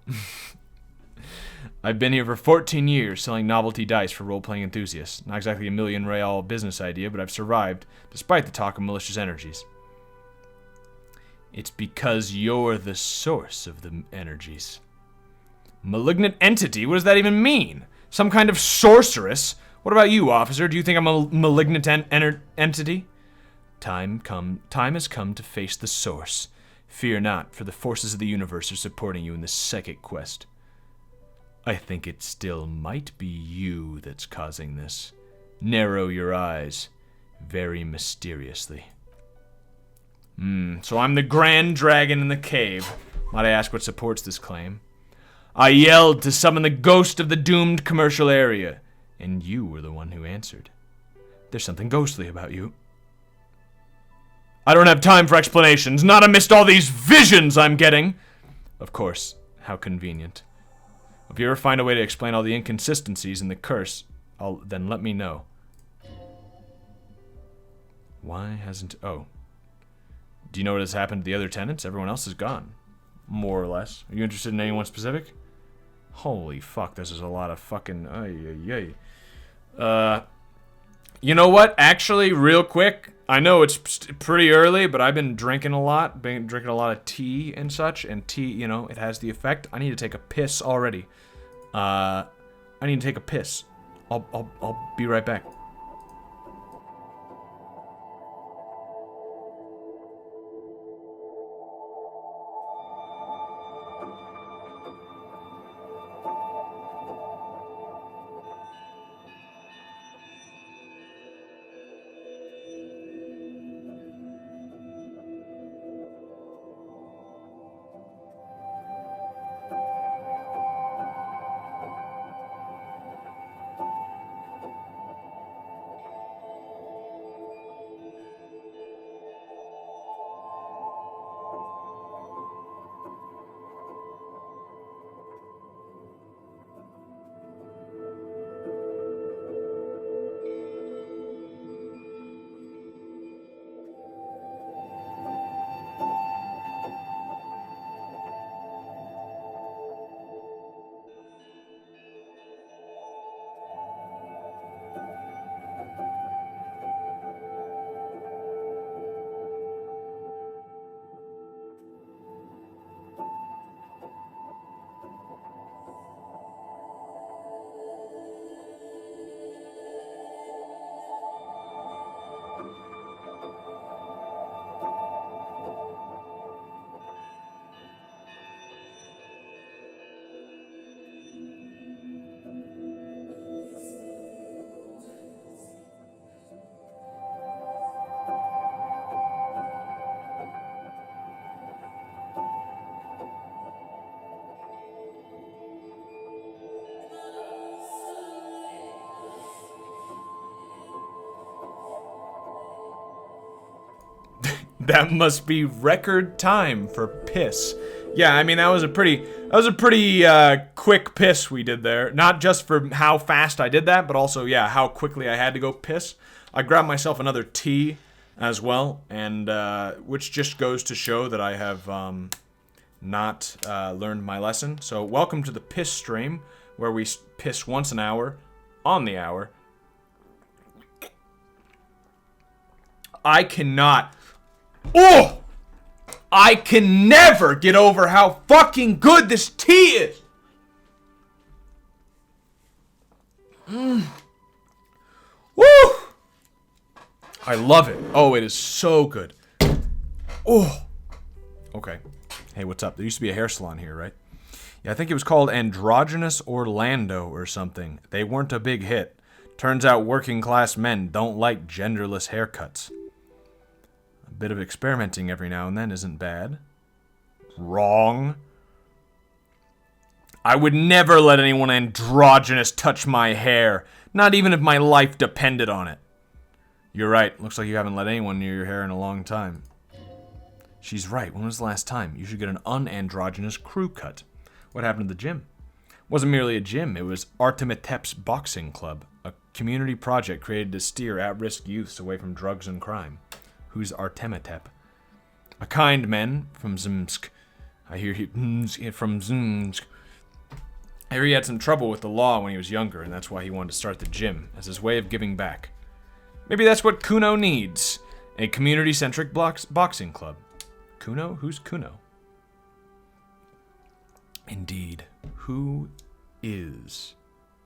I've been here for 14 years selling novelty dice for role-playing enthusiasts. Not exactly a million real business idea, but I've survived, despite the talk of malicious energies. It's because you're the source of the energies. Malignant entity? What does that even mean? Some kind of sorceress? What about you, officer? Do you think I'm a malignant entity? Time has come to face the source. Fear not, for the forces of the universe are supporting you in this psychic quest. I think it still might be you that's causing this. Narrow your eyes, very mysteriously. So I'm the Grand Dragon in the cave. Might I ask what supports this claim? I yelled to summon the ghost of the doomed commercial area, and you were the one who answered. There's something ghostly about you. I don't have time for explanations, not amidst all these visions I'm getting. Of course, how convenient. If you ever find a way to explain all the inconsistencies in the curse, then let me know. Why hasn't... Oh. Do you know what has happened to the other tenants? Everyone else is gone. More or less. Are you interested in anyone specific? Holy fuck, this is a lot of fucking... You know what? Actually, real quick, I know it's pretty early, but I've been drinking a lot. Been drinking a lot of tea and such, and tea, you know, it has the effect. I need to take a piss already. I need to take a piss. I'll be right back. That must be record time for piss. Yeah, I mean, that was a pretty quick piss we did there. Not just for how fast I did that, but also, yeah, how quickly I had to go piss. I grabbed myself another tea as well, and which just goes to show that I have not learned my lesson. So welcome to the piss stream, where we piss once an hour, on the hour. I cannot... Oh! I can never get over how fucking good this tea is! Woo! I love it. Oh, it is so good. Oh! Okay. Hey, what's up? There used to be a hair salon here, right? Yeah, I think it was called Androgynous Orlando or something. They weren't a big hit. Turns out working class men don't like genderless haircuts. A bit of experimenting every now and then isn't bad. Wrong. I would never let anyone androgynous touch my hair, not even if my life depended on it. You're right. Looks like you haven't let anyone near your hair in a long time. She's right. When was the last time? You should get an unandrogynous crew cut. What happened to the gym? It wasn't merely a gym. It was Artemitep's Boxing Club, a community project created to steer at-risk youths away from drugs and crime. Who's Artemitep? A kind man from Zmsk. I hear he from Zmsk. I hear he had some trouble with the law when he was younger, and that's why he wanted to start the gym, as his way of giving back. Maybe that's what Kuno needs. A community-centric boxing club. Kuno? Who's Kuno? Indeed. Who is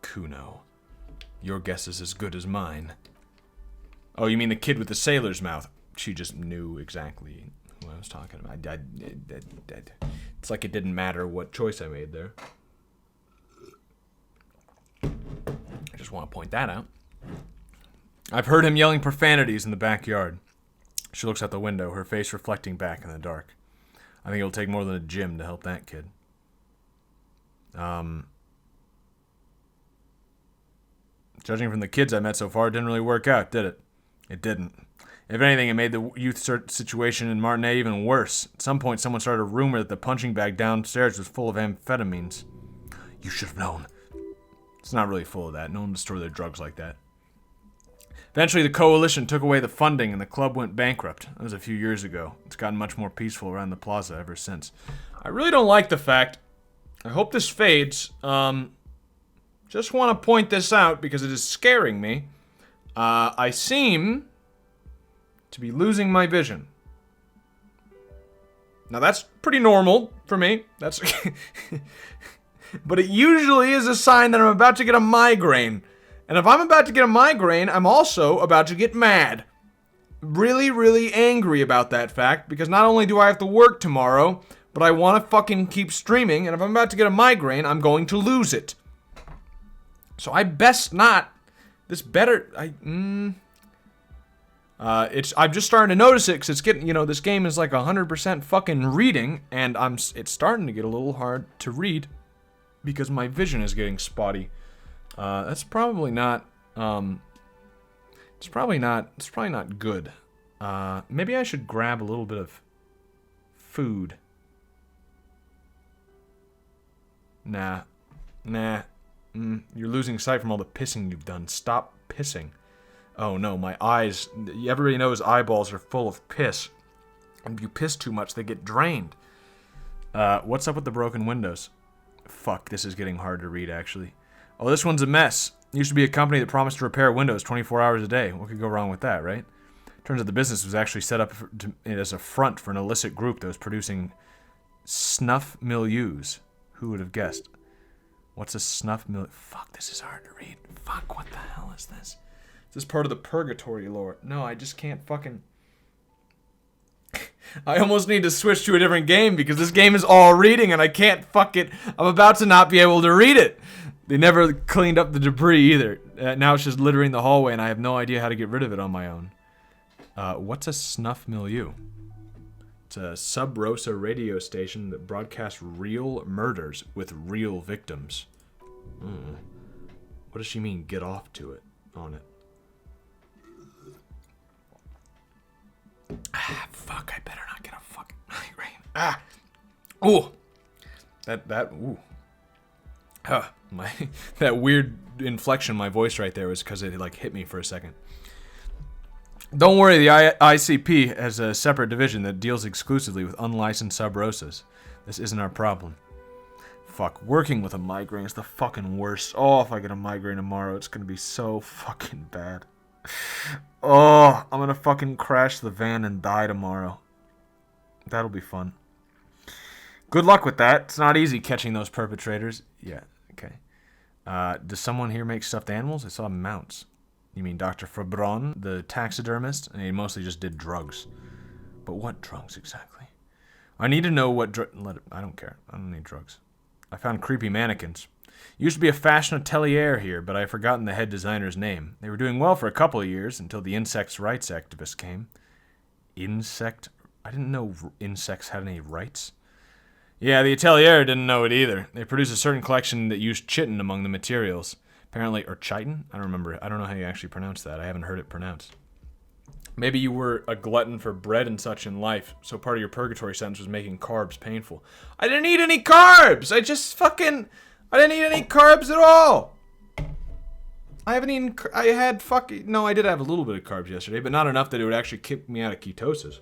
Kuno? Your guess is as good as mine. Oh, you mean the kid with the sailor's mouth? She just knew exactly who I was talking about. It's like it didn't matter what choice I made there. I just want to point that out. I've heard him yelling profanities in the backyard. She looks out the window, her face reflecting back in the dark. I think it'll take more than a gym to help that kid. Judging from the kids I met so far, it didn't really work out, did it? It didn't. If anything, it made the youth situation in Martinet even worse. At some point, someone started a rumor that the punching bag downstairs was full of amphetamines. You should have known. It's not really full of that. No one would store their drugs like that. Eventually, the coalition took away the funding and the club went bankrupt. That was a few years ago. It's gotten much more peaceful around the plaza ever since. I really don't like the fact... I hope this fades. Just want to point this out because it is scaring me. I seem to be losing my vision. Now that's pretty normal for me. That's but it usually is a sign that I'm about to get a migraine. And if I'm about to get a migraine, I'm also about to get mad. Really, really angry about that fact, because not only do I have to work tomorrow, but I want to fucking keep streaming, and if I'm about to get a migraine, I'm going to lose it. So I best not. This better... I'm just starting to notice it, because it's getting, this game is like 100% fucking reading, and it's starting to get a little hard to read, because my vision is getting spotty. That's probably not, it's probably not good. Maybe I should grab a little bit of food. Nah. You're losing sight from all the pissing you've done. Stop pissing. Oh no, my eyes, everybody knows eyeballs are full of piss. And if you piss too much, they get drained. What's up with the broken windows? Fuck, this is getting hard to read, actually. Oh, this one's a mess. It used to be a company that promised to repair windows 24 hours a day. What could go wrong with that, right? Turns out the business was actually set up as a front for an illicit group that was producing snuff milieus. Who would have guessed? What's a snuff milieu? Fuck, this is hard to read. Fuck, what the hell is this? Is this part of the purgatory lore? No, I just can't fucking... I almost need to switch to a different game because this game is all reading and I can't fuck it. I'm about to not be able to read it. They never cleaned up the debris either. Now it's just littering the hallway and I have no idea how to get rid of it on my own. What's a snuff milieu? It's a sub-rosa radio station that broadcasts real murders with real victims. What does she mean, get off to it, on it? Fuck, I better not get a fucking migraine. Ooh. Ooh. That weird inflection in my voice right there was because it like hit me for a second. Don't worry, the ICP has a separate division that deals exclusively with unlicensed sub rosas. This isn't our problem. Fuck, working with a migraine is the fucking worst. Oh, if I get a migraine tomorrow, it's gonna be so fucking bad. Oh, I'm gonna fucking crash the van and die tomorrow. That'll be fun. Good luck with that. It's not easy catching those perpetrators. Yeah, okay. Does someone here make stuffed animals? I saw mounts. You mean Dr. Fabron, the taxidermist? And he mostly just did drugs. But what drugs exactly? I need to know what I don't care. I don't need drugs. I found creepy mannequins. Used to be a fashion atelier here, but I've forgotten the head designer's name. They were doing well for a couple of years until the insects' rights activist came. Insect? I didn't know insects had any rights. Yeah, the atelier didn't know it either. They produced a certain collection that used chitin among the materials. Apparently, or chitin? I don't remember. I don't know how you actually pronounce that. I haven't heard it pronounced. Maybe you were a glutton for bread and such in life, so part of your purgatory sentence was making carbs painful. I didn't eat any carbs! I didn't eat any carbs at all! I did have a little bit of carbs yesterday, but not enough that it would actually kick me out of ketosis.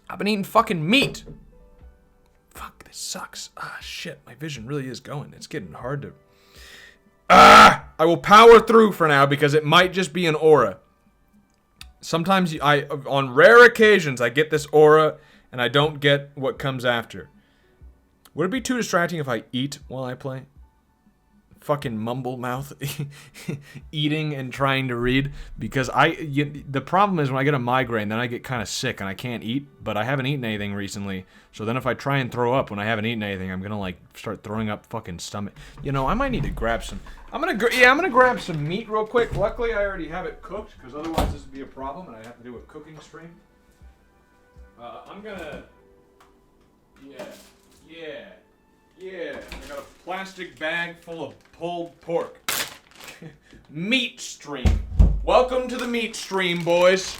I've been eating fucking meat! Fuck, this sucks. Shit, my vision really is going. It's getting hard to... I will power through for now because it might just be an aura. Sometimes on rare occasions, I get this aura and I don't get what comes after. Would it be too distracting if I eat while I play? Fucking mumble mouth eating and trying to read, because the problem is when I get a migraine, then I get kind of sick and I can't eat, but I haven't eaten anything recently, so then if I try and throw up when I haven't eaten anything, I'm gonna like start throwing up fucking stomach. You know, I might need to grab some. I'm gonna grab some meat real quick. Luckily I already have it cooked, because otherwise this would be a problem and I'd have to do a cooking stream. Yeah, I got a plastic bag full of pulled pork. Meat stream. Welcome to the meat stream, boys.